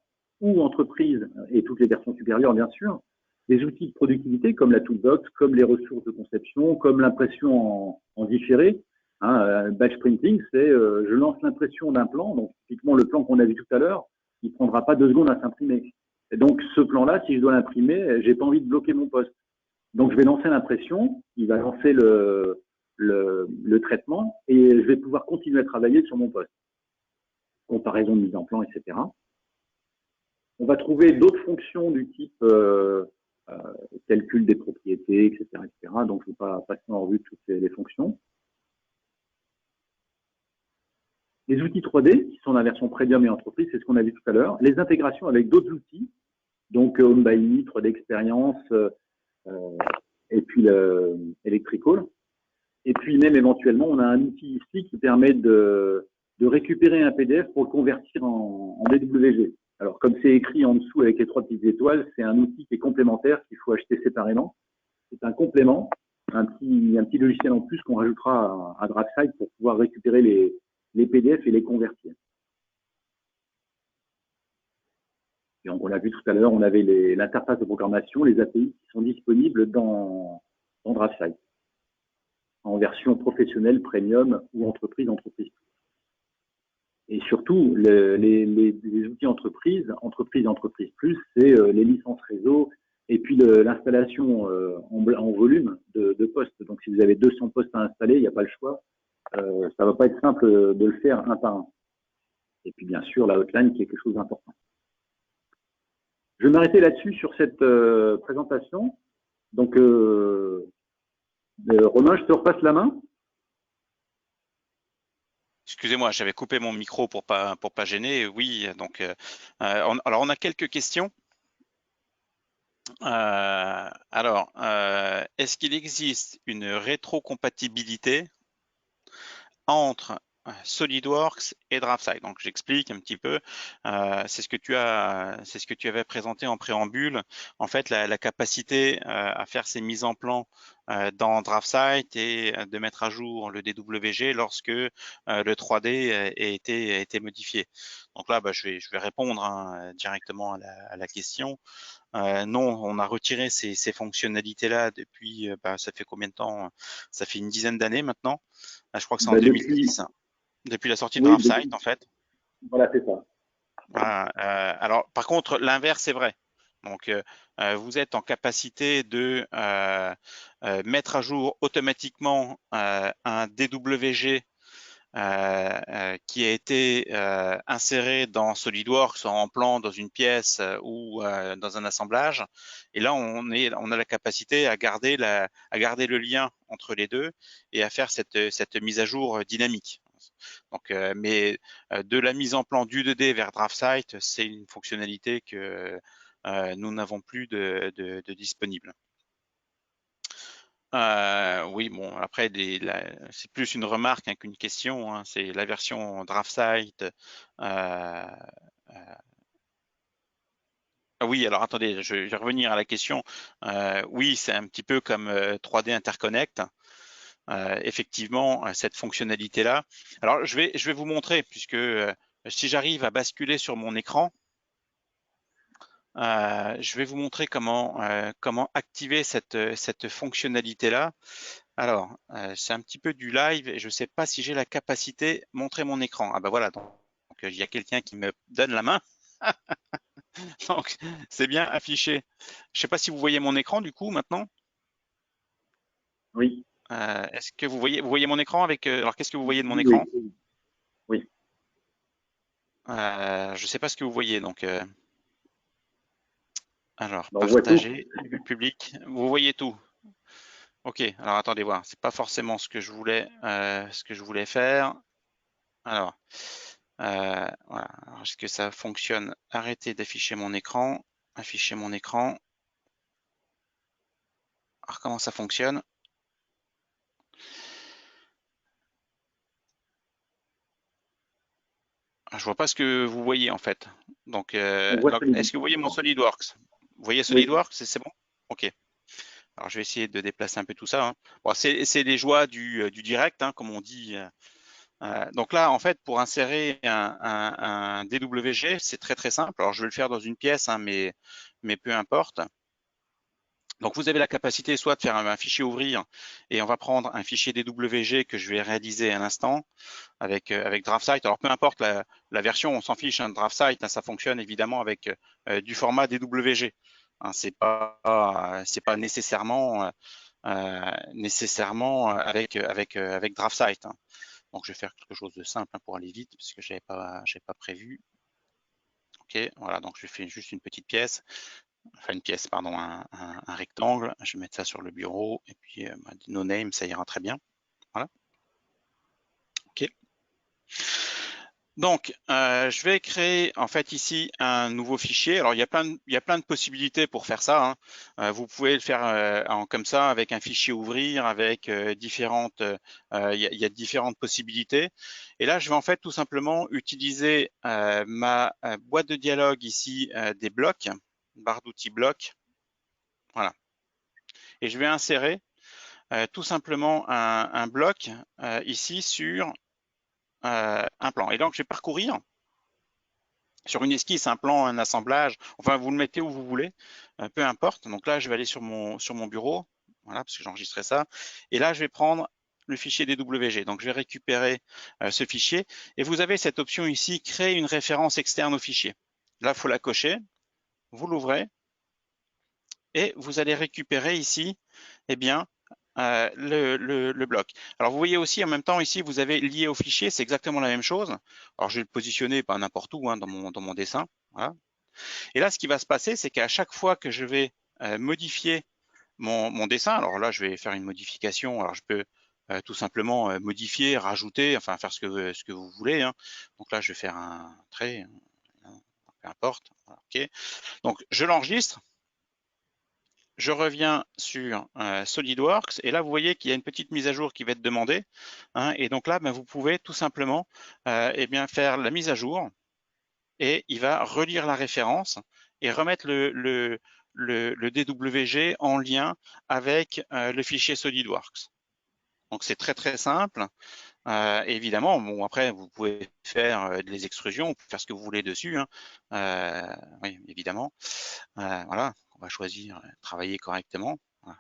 ou entreprise, et toutes les versions supérieures bien sûr, des outils de productivité comme la toolbox, comme les ressources de conception, comme l'impression en différé. Batch printing, c'est je lance l'impression d'un plan, donc typiquement le plan qu'on a vu tout à l'heure, il ne prendra pas 2 secondes à s'imprimer. Et donc ce plan-là, si je dois l'imprimer, j'ai pas envie de bloquer mon poste. Donc je vais lancer l'impression, il va lancer le traitement, et je vais pouvoir continuer à travailler sur mon poste. Comparaison de mise en plan, etc. On va trouver d'autres fonctions du type calcul des propriétés, etc., etc. Donc, je ne vais pas passer en revue toutes les fonctions. Les outils 3D, qui sont dans la version Premium et Entreprise, c'est ce qu'on a vu tout à l'heure. Les intégrations avec d'autres outils, donc Home by Me, 3D Experience, et puis Electrical. Et puis même éventuellement, on a un outil ici qui permet de récupérer un PDF pour le convertir en DWG. Alors, comme c'est écrit en dessous avec les 3 petites étoiles, c'est un outil qui est complémentaire qu'il faut acheter séparément. C'est un complément, un petit logiciel en plus qu'on rajoutera à DraftSight pour pouvoir récupérer les PDF et les convertir. Et on l'a vu tout à l'heure, on avait l'interface de programmation, les API qui sont disponibles dans DraftSight en version professionnelle, premium ou entreprise. Et surtout, les outils entreprise plus, c'est les licences réseau et puis l'installation en volume de postes. Donc, si vous avez 200 postes à installer, il n'y a pas le choix. Ça ne va pas être simple de le faire un par un. Et puis, bien sûr, la hotline qui est quelque chose d'important. Je vais m'arrêter là-dessus sur cette présentation. Donc, Romain, je te repasse la main. Excusez-moi, j'avais coupé mon micro pour pas gêner. Oui, donc alors on a quelques questions. Est-ce qu'il existe une rétrocompatibilité entre SolidWorks et DraftSight? Donc j'explique un petit peu. C'est ce que tu avais présenté en préambule. En fait, la capacité à faire ces mises en plan dans DraftSight et de mettre à jour le DWG lorsque le 3D a été modifié. Donc là, je vais répondre directement à la question. Non, on a retiré ces fonctionnalités-là depuis, ça fait combien de temps? Ça fait une dizaine d'années maintenant. Je crois que c'est en 2010. Depuis la sortie de DraftSight, en fait. Voilà, c'est ça. Alors, par contre, l'inverse est vrai. Donc, vous êtes en capacité de mettre à jour automatiquement un DWG qui a été inséré dans SolidWorks en plan dans une pièce ou dans un assemblage. Et là, on a la capacité à garder le lien entre les deux et à faire cette mise à jour dynamique. Donc, mais de la mise en plan du 2D vers DraftSight, c'est une fonctionnalité que nous n'avons plus de disponible. Oui, bon, après, c'est plus une remarque hein, qu'une question. Hein, c'est la version DraftSight. Ah oui, alors attendez, je vais revenir à la question. Oui, c'est un petit peu comme 3D Interconnect. Effectivement, cette fonctionnalité-là. Alors, je vais vous montrer, puisque si j'arrive à basculer sur mon écran, je vais vous montrer comment activer cette fonctionnalité-là. Alors, c'est un petit peu du live et je ne sais pas si j'ai la capacité de montrer mon écran. Ah ben voilà, donc il y a quelqu'un qui me donne la main. Donc, c'est bien affiché. Je ne sais pas si vous voyez mon écran du coup maintenant. Oui. Est-ce que vous voyez mon écran avec alors qu'est-ce que vous voyez de mon Oui, écran? oui, oui. Je ne sais pas ce que vous voyez donc alors Ben, on voit tout. partager public. Vous voyez tout. Ok. Alors attendez voir. C'est pas forcément ce que je voulais faire. Alors. Voilà. Est-ce que ça fonctionne? Arrêtez d'afficher mon écran. Afficher mon écran. Alors comment ça fonctionne? Je vois pas ce que vous voyez en fait. Donc, On voit est-ce celui-ci. que vous voyez mon SolidWorks? Vous voyez Oui. SolidWorks? C'est bon? Ok. Alors je vais essayer de déplacer un peu tout ça. Hein. Bon, c'est les joies du direct, hein, comme on dit. Donc là, en fait, pour insérer un DWG, c'est très très simple. Alors je vais le faire dans une pièce, hein, mais peu importe. Donc vous avez la capacité soit de faire un fichier ouvrir et on va prendre un fichier DWG que je vais réaliser à l'instant avec DraftSight. Alors peu importe la version, on s'en fiche. Hein, DraftSight, hein, ça fonctionne évidemment avec du format DWG. Hein, c'est pas nécessairement avec DraftSight. Hein. Donc je vais faire quelque chose de simple hein, pour aller vite parce que j'avais pas prévu. Ok, voilà. Donc je fais juste une petite pièce. Enfin une pièce, pardon, un rectangle. Je vais mettre ça sur le bureau et puis no name, ça ira très bien. Voilà. Ok. Donc, je vais créer en fait ici un nouveau fichier. Alors, il y a plein de possibilités pour faire ça. Hein. Vous pouvez le faire comme ça avec un fichier ouvrir, avec il y a différentes possibilités. Et là, je vais en fait tout simplement utiliser ma boîte de dialogue ici des blocs, barre d'outils blocs. Voilà. Et je vais insérer tout simplement un bloc ici sur un plan. Et donc, je vais parcourir sur une esquisse, un plan, un assemblage, enfin vous le mettez où vous voulez, peu importe. Donc là, je vais aller sur mon bureau, voilà, parce que j'enregistrais ça. Et là, je vais prendre le fichier DWG. Donc je vais récupérer ce fichier. Et vous avez cette option ici, créer une référence externe au fichier. Là, il faut la cocher, vous l'ouvrez, et vous allez récupérer ici, eh bien, le bloc. Alors vous voyez aussi en même temps ici, vous avez lié au fichier, c'est exactement la même chose. Alors je vais le positionner pas n'importe où hein, dans mon dessin. Voilà. Et là, ce qui va se passer, c'est qu'à chaque fois que je vais modifier mon dessin, alors là, je vais faire une modification. Alors je peux tout simplement modifier, rajouter, enfin faire ce que vous voulez. Hein. Donc là, je vais faire un trait, peu importe. Voilà, ok. Donc je l'enregistre. Je reviens sur SolidWorks et là vous voyez qu'il y a une petite mise à jour qui va être demandée hein, et donc là ben, vous pouvez tout simplement eh bien, faire la mise à jour et il va relire la référence et remettre le DWG en lien avec le fichier SolidWorks. Donc c'est très très simple. Évidemment, bon après vous pouvez faire des extrusions, vous pouvez faire ce que vous voulez dessus. Hein. Oui, évidemment. Voilà, on va choisir travailler correctement. Voilà.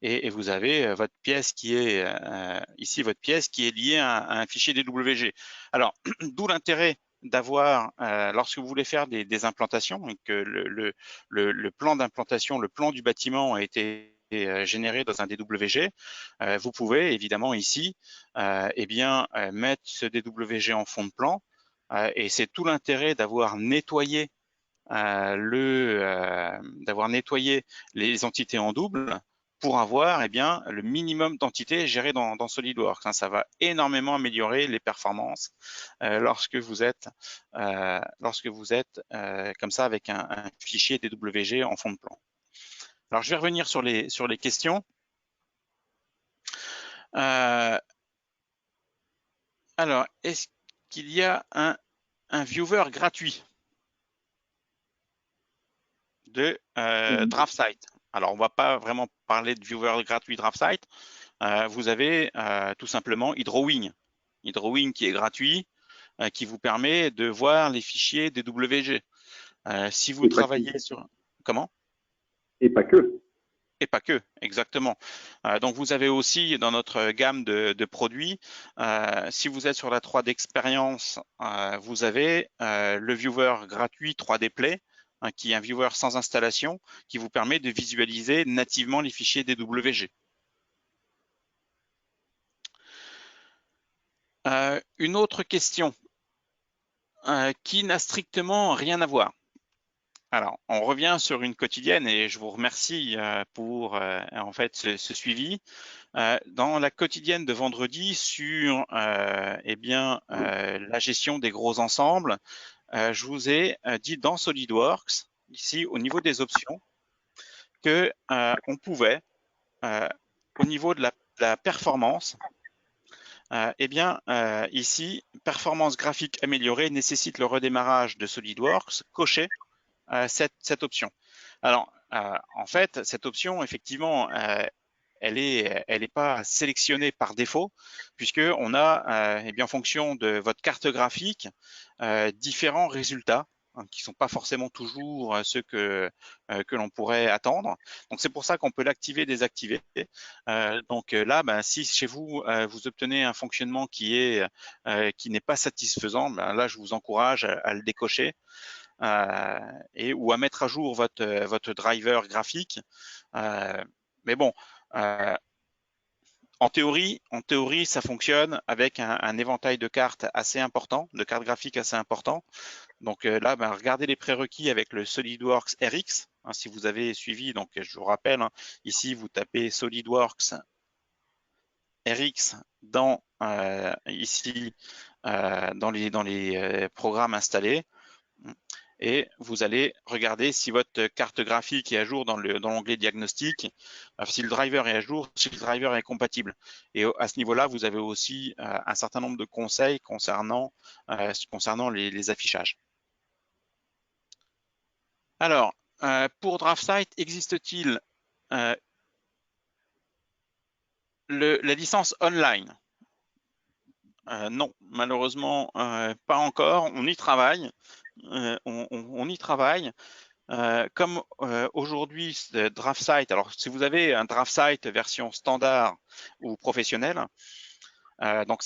Et vous avez votre pièce qui est ici votre pièce qui est liée à un fichier DWG. Alors d'où l'intérêt d'avoir lorsque vous voulez faire des implantations et que le plan d'implantation, le plan du bâtiment a été généré dans un DWG, vous pouvez évidemment ici mettre ce DWG en fond de plan, et c'est tout l'intérêt d'avoir nettoyé les entités en double pour avoir le minimum d'entités gérées dans SolidWorks. Ça va énormément améliorer les performances lorsque vous êtes comme ça avec un fichier DWG en fond de plan. Alors, je vais revenir sur les questions. Alors, est-ce qu'il y a un viewer gratuit de DraftSight? Alors, on ne va pas vraiment parler de viewer gratuit DraftSight. Vous avez tout simplement HydroWing. HydroWing qui est gratuit, qui vous permet de voir les fichiers DWG. Si vous travaillez sur… Comment? Et pas que. Et pas que, exactement. Donc, vous avez aussi dans notre gamme de produits, si vous êtes sur la 3D Experience, vous avez le viewer gratuit 3D Play, qui est un viewer sans installation, qui vous permet de visualiser nativement les fichiers DWG. Une autre question qui n'a strictement rien à voir. Alors, on revient sur une quotidienne et je vous remercie pour en fait ce suivi. Dans la quotidienne de vendredi sur la gestion des gros ensembles, je vous ai dit dans SolidWorks, ici au niveau des options, que on pouvait, au niveau de la performance, ici, performance graphique améliorée nécessite le redémarrage de SolidWorks, cocher cette option. Alors, en fait, cette option, effectivement, elle est pas sélectionnée par défaut, puisque on a, en fonction de votre carte graphique, différents résultats qui sont pas forcément toujours ceux que l'on pourrait attendre. Donc c'est pour ça qu'on peut l'activer, désactiver. Donc là, si chez vous vous obtenez un fonctionnement qui n'est pas satisfaisant, là je vous encourage à le décocher. Ou à mettre à jour votre driver graphique. Mais bon, en théorie, ça fonctionne avec un éventail de cartes assez important, de cartes graphiques assez important. Donc là, regardez les prérequis avec le SolidWorks RX. Si vous avez suivi, donc je vous rappelle, ici vous tapez SolidWorks RX dans les programmes installés. Et vous allez regarder si votre carte graphique est à jour dans l'onglet diagnostic, si le driver est à jour, si le driver est compatible. Et à ce niveau-là, vous avez aussi un certain nombre de conseils concernant les affichages. Alors, pour DraftSight, existe-t-il la licence online? Non, malheureusement, pas encore. On y travaille. On y travaille. Comme aujourd'hui, DraftSight, alors si vous avez un DraftSight version standard ou professionnelle, donc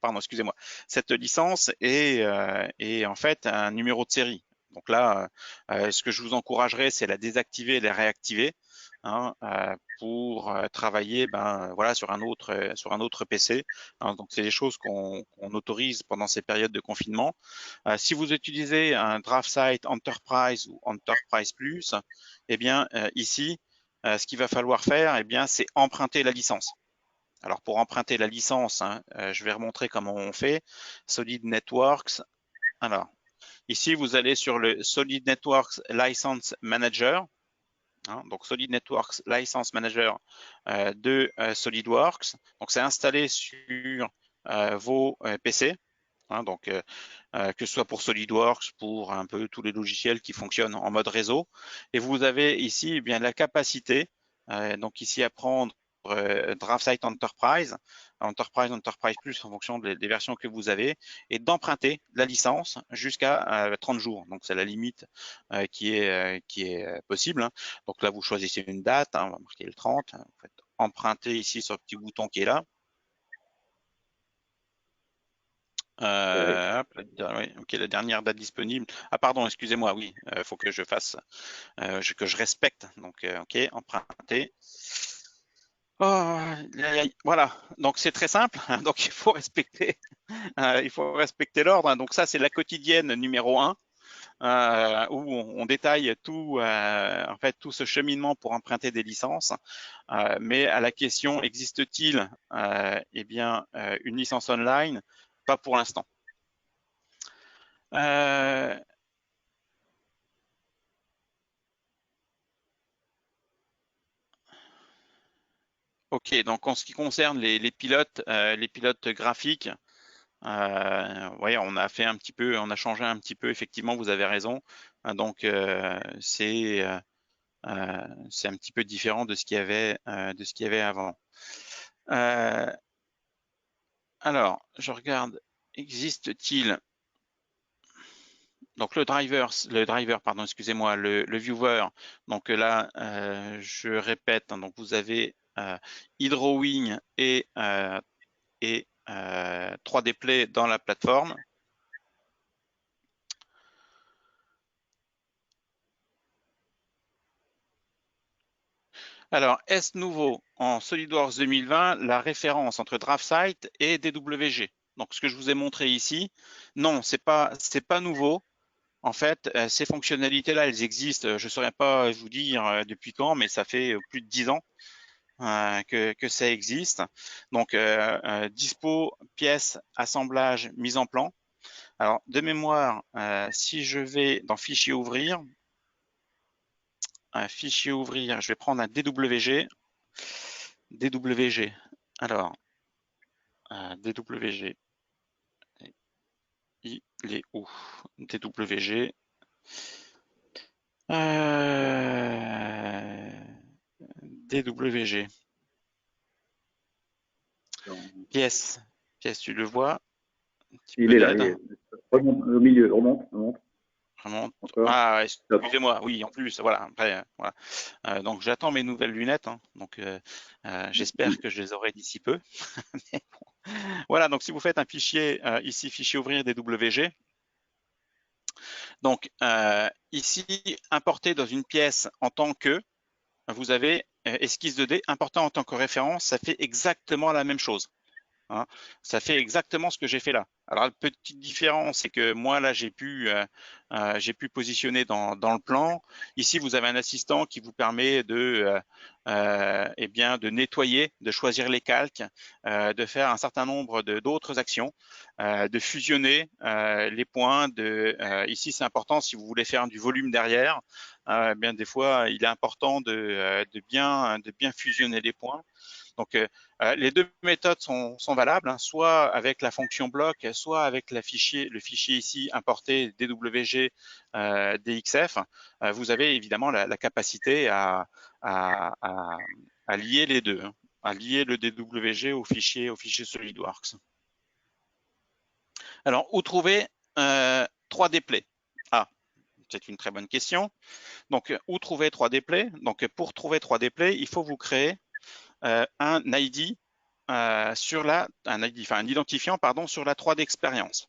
pardon, excusez-moi, cette licence est en fait un numéro de série. Donc là, ce que je vous encouragerais, c'est la désactiver et la réactiver pour travailler voilà, sur un autre PC. Donc c'est des choses qu'on autorise pendant ces périodes de confinement. Si vous utilisez un DraftSight Enterprise ou Enterprise Plus, ici, ce qu'il va falloir faire, c'est emprunter la licence. Alors pour emprunter la licence, je vais remontrer comment on fait. Solid Networks. Alors ici, vous allez sur le Solid Networks License Manager. Donc Solid Networks License Manager de SolidWorks. Donc c'est installé sur vos PC. Donc que ce soit pour SolidWorks, pour un peu tous les logiciels qui fonctionnent en mode réseau. Et vous avez ici la capacité, donc ici à prendre DraftSight Enterprise Plus en fonction des versions que vous avez, et d'emprunter la licence jusqu'à 30 jours. Donc c'est la limite qui est possible. Donc là, vous choisissez une date, on va marquer le 30, vous faites emprunter ici sur le petit bouton qui est là. Hop, ouais, ok, la dernière date disponible. Ah pardon, excusez-moi, oui, il faut que je fasse, que je respecte. Donc, ok, emprunter. Oh, voilà, donc c'est très simple. Donc il faut respecter l'ordre, hein. Donc ça, c'est la quotidienne numéro 1, où on détaille tout, en fait, tout ce cheminement pour emprunter des licences. Mais à la question, existe-t-il eh bien, une licence online? Pas pour l'instant. Euh, ok, donc en ce qui concerne les pilotes graphiques, ouais, on a fait un petit peu, on a changé un petit peu. Effectivement, vous avez raison. Donc c'est un petit peu différent de ce qu'il y avait avant. Euh, alors, je regarde, existe-t-il donc le driver, pardon, excusez-moi, le viewer. Donc là, je répète, hein, donc vous avez HydroWing et 3D Play dans la plateforme. Alors, est-ce nouveau en SolidWorks 2020 la référence entre DraftSight et DWG? Donc, ce que je vous ai montré ici, non, c'est pas nouveau. En fait, ces fonctionnalités-là, elles existent. Je ne saurais pas vous dire depuis quand, mais ça fait plus de 10 ans que ça existe. Donc, dispo, pièces, assemblage, mise en plan. Alors, de mémoire, si je vais dans Fichier ouvrir, je vais prendre un DWG. DWG. Alors, DWG, il est où? DWG. DWG. Pièce. Pièce, tu le vois? Un petit Il peu est là, il d'aide. est remonte, au milieu, remonte, remonte, Remonte. encore. Ah, Stop. excusez-moi, oui, en plus, voilà. Après, voilà. Donc, j'attends mes nouvelles lunettes, hein. Donc, j'espère que je les aurai d'ici peu. Voilà, donc si vous faites un fichier, ici, fichier ouvrir DWG, donc ici, importer dans une pièce en tant que, vous avez esquisse 2D, importer en tant que référence, ça fait exactement la même chose. Hein. Ça fait exactement ce que j'ai fait là. Alors, la petite différence, c'est que moi, là, j'ai pu positionner dans le plan. Ici, vous avez un assistant qui vous permet eh bien, de nettoyer, de choisir les calques, de faire un certain nombre d'autres actions, de fusionner les points. Ici, c'est important si vous voulez faire du volume derrière. Eh bien, des fois, il est important de bien fusionner les points. Donc, les deux méthodes sont valables, hein, soit avec la fonction bloc, soit avec le fichier ici importé DWG DXF. Vous avez évidemment la capacité à, à lier les deux, hein, à lier le DWG au fichier SolidWorks. Alors, où trouver 3D Play? Ah, c'est une très bonne question. Donc, où trouver 3D Play? Donc, pour trouver 3D Play, il faut vous créer un ID un identifiant pardon, sur la 3D expérience.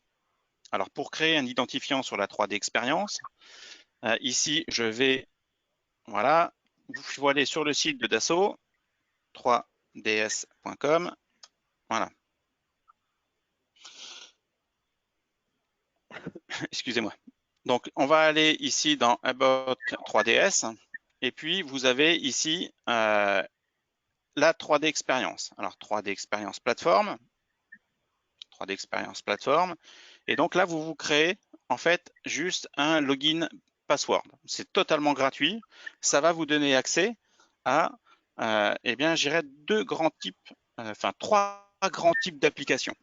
Alors pour créer un identifiant sur la 3D expérience, ici je vais, voilà, vous faut aller sur le site de Dassault, 3ds.com, voilà, excusez-moi. Donc on va aller ici dans About 3ds, et puis vous avez ici la 3D expérience. Alors 3D expérience plateforme, 3D expérience plateforme. Et donc là, vous vous créez en fait juste un login password. C'est totalement gratuit. Ça va vous donner accès à, eh bien, j'irais trois grands types d'applications.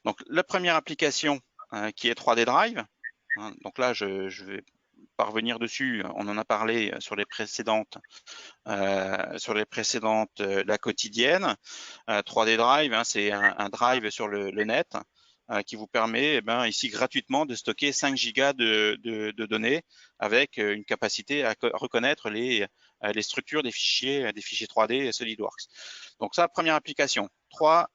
Donc la première application qui est 3D Drive. Hein, donc là, je vais parvenir dessus. On en a parlé sur les précédentes la quotidienne. 3D Drive, hein, c'est un drive sur le net qui vous permet ici gratuitement de stocker 5 gigas de données avec une capacité à reconnaître les structures des fichiers 3D SolidWorks. Donc ça, première application, 3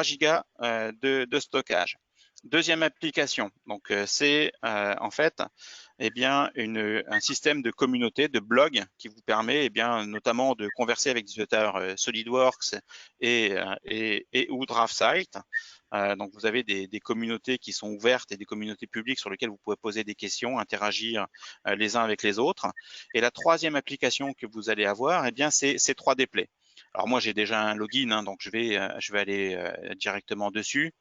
gigas de stockage. Deuxième application, donc c'est en fait un système de communauté, de blog qui vous permet notamment de converser avec des utilisateurs SolidWorks et ou DraftSight. Donc vous avez des communautés qui sont ouvertes et des communautés publiques sur lesquelles vous pouvez poser des questions, interagir les uns avec les autres. Et la troisième application que vous allez avoir, c'est 3D Play. Alors moi j'ai déjà un login, donc je vais aller directement dessus.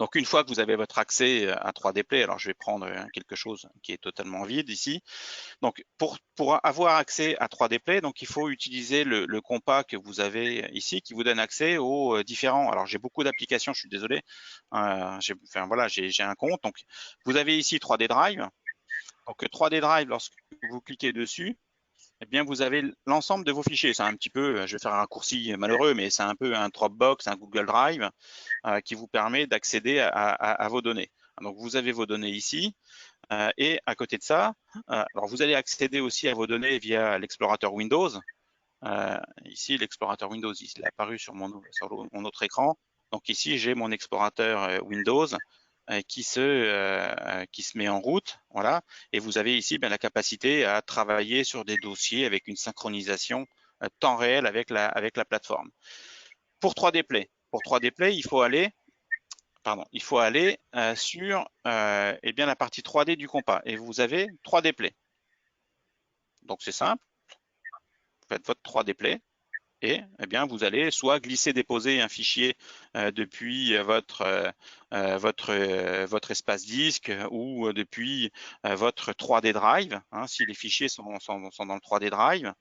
Donc une fois que vous avez votre accès à 3D Play, alors je vais prendre quelque chose qui est totalement vide ici. Donc pour avoir accès à 3D Play, donc il faut utiliser le compas que vous avez ici, qui vous donne accès aux différents. Alors j'ai beaucoup d'applications, je suis désolé. J'ai un compte. Donc vous avez ici 3D Drive. Donc 3D Drive, lorsque vous cliquez dessus, vous avez l'ensemble de vos fichiers. C'est un petit peu, je vais faire un raccourci malheureux, mais c'est un peu un Dropbox, un Google Drive qui vous permet d'accéder à vos données. Donc vous avez vos données ici. Et à côté de ça, alors vous allez accéder aussi à vos données via l'explorateur Windows. Ici, l'explorateur Windows, il est apparu sur mon autre écran. Donc ici, j'ai mon explorateur Windows qui se met en route, voilà. Et vous avez ici la capacité à travailler sur des dossiers avec une synchronisation temps réel avec la plateforme. Pour 3D Play, il faut aller sur la partie 3D du compas et vous avez 3D Play. Donc c'est simple, vous faites votre 3D Play et vous allez soit glisser déposer un fichier depuis votre espace disque ou depuis votre 3D Drive, hein, si les fichiers sont dans le 3D Drive.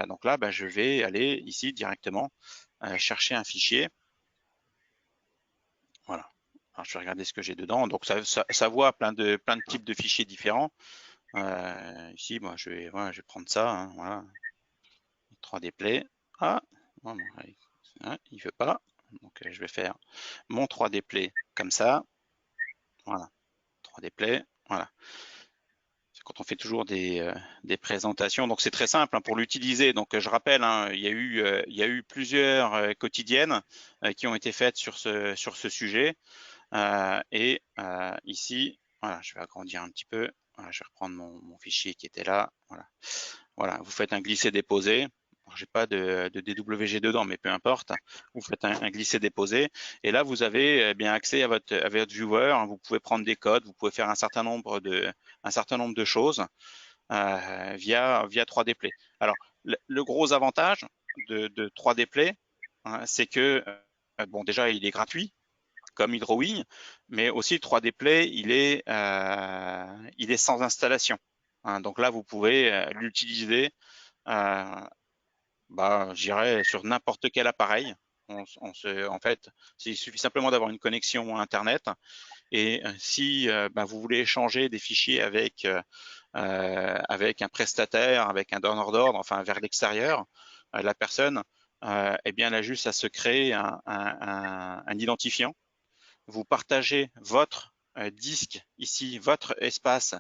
Donc là, je vais aller ici directement chercher un fichier. Voilà. Alors, je vais regarder ce que j'ai dedans. Donc ça voit plein de types de fichiers différents. Ici, moi, je vais prendre ça. Hein, voilà. 3D Play. Ah, non, il veut pas. Donc je vais faire mon 3D Play comme ça. Voilà. 3D Play. Voilà. C'est quand on fait toujours des présentations. Donc c'est très simple hein, pour l'utiliser. Donc je rappelle, hein, il y a eu plusieurs quotidiennes qui ont été faites sur ce sujet. Ici, voilà, je vais agrandir un petit peu. Voilà, je vais reprendre mon fichier qui était là. Voilà. Voilà, vous faites un glisser-déposer. J'ai pas de DWG dedans, mais peu importe. Vous faites un glisser-déposer. Et là, vous avez bien accès à votre viewer. Vous pouvez prendre des codes, vous pouvez faire un certain nombre de choses via 3D Play. Alors, le gros avantage de 3D Play, hein, c'est que bon, déjà, il est gratuit comme HydroWing, mais aussi 3D Play, il est sans installation. Hein, donc là, vous pouvez l'utiliser, je dirais, sur n'importe quel appareil. En fait, il suffit simplement d'avoir une connexion à Internet. Et si vous voulez échanger des fichiers avec un prestataire, avec un donneur d'ordre, enfin vers l'extérieur, la personne, elle a juste à se créer un identifiant. Vous partagez votre disque ici, votre espace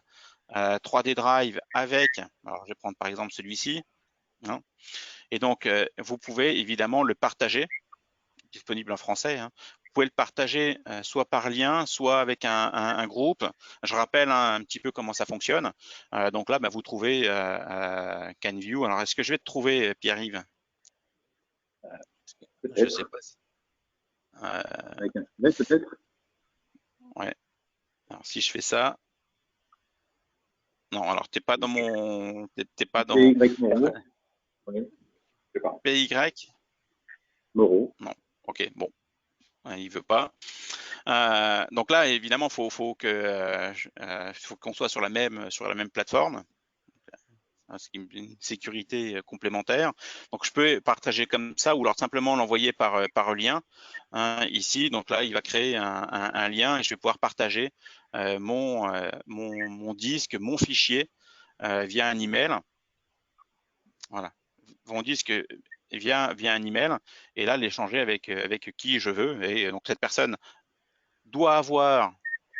3D Drive avec, alors je vais prendre par exemple celui-ci, hein, et donc vous pouvez évidemment le partager, disponible en français, hein. Vous pouvez le partager soit par lien, soit avec un groupe. Je rappelle hein, un petit peu comment ça fonctionne. Donc là, vous trouvez CanView. Alors, est-ce que je vais te trouver, Pierre-Yves? Je ne sais pas. Avec un stylet, peut-être. Ouais. Alors, si je fais ça, non. Alors, t'es pas dans mon, t'es pas dans PY Moreau. Oui. Je sais pas. PY. Moreau. Non. Ok. Bon. Il veut pas. Donc là, évidemment, faut qu'on soit sur la même plateforme. C'est une sécurité complémentaire. Donc je peux partager comme ça ou alors simplement l'envoyer par lien hein, ici. Donc là, il va créer un lien et je vais pouvoir partager mon disque, mon fichier via un email. Voilà. Mon disque via un email et là l'échanger avec qui je veux. Et donc cette personne doit avoir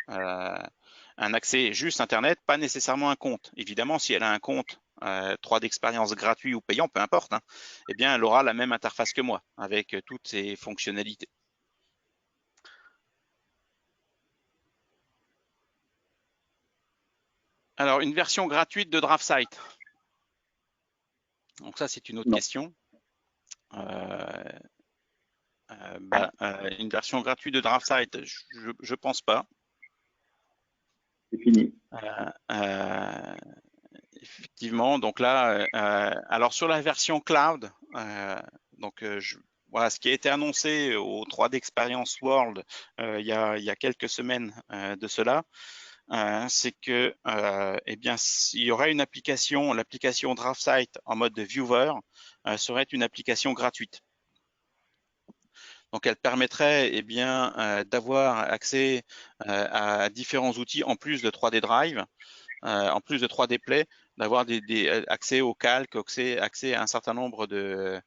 un accès juste Internet, pas nécessairement un compte. Évidemment, si elle a un compte 3D expérience gratuit ou payant, peu importe, hein, eh bien, elle aura la même interface que moi avec toutes ses fonctionnalités. Alors, une version gratuite de DraftSight. Donc ça, c'est une autre Non, question. Une version gratuite de DraftSight, je pense pas. c'est fini. Effectivement, donc là, alors sur la version cloud, voilà, ce qui a été annoncé au 3D Experience World il y a quelques semaines de cela, c'est que eh bien, il y aurait une application, l'application DraftSight en mode de viewer serait une application gratuite. Donc, elle permettrait eh bien, d'avoir accès à différents outils en plus de 3D Drive, en plus de 3D Play, d'avoir accès au calque, accès à un certain nombre de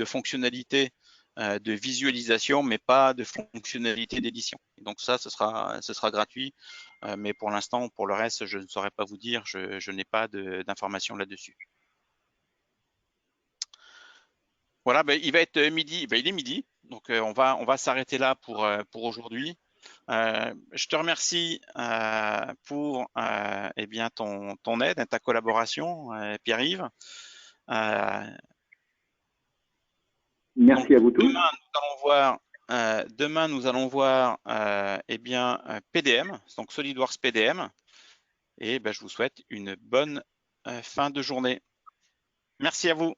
fonctionnalités de visualisation, mais pas de fonctionnalités d'édition. Donc ça, ce sera gratuit, mais pour l'instant, pour le reste, je ne saurais pas vous dire, je n'ai pas d'informations là-dessus. Voilà, ben, il va être midi, ben, il est midi, donc on va s'arrêter là pour aujourd'hui. Je te remercie pour eh bien ton aide et ta collaboration, Pierre-Yves. Merci à vous tous. Demain, nous allons voir eh bien, PDM, donc SolidWorks PDM. Et ben, je vous souhaite une bonne fin de journée. Merci à vous.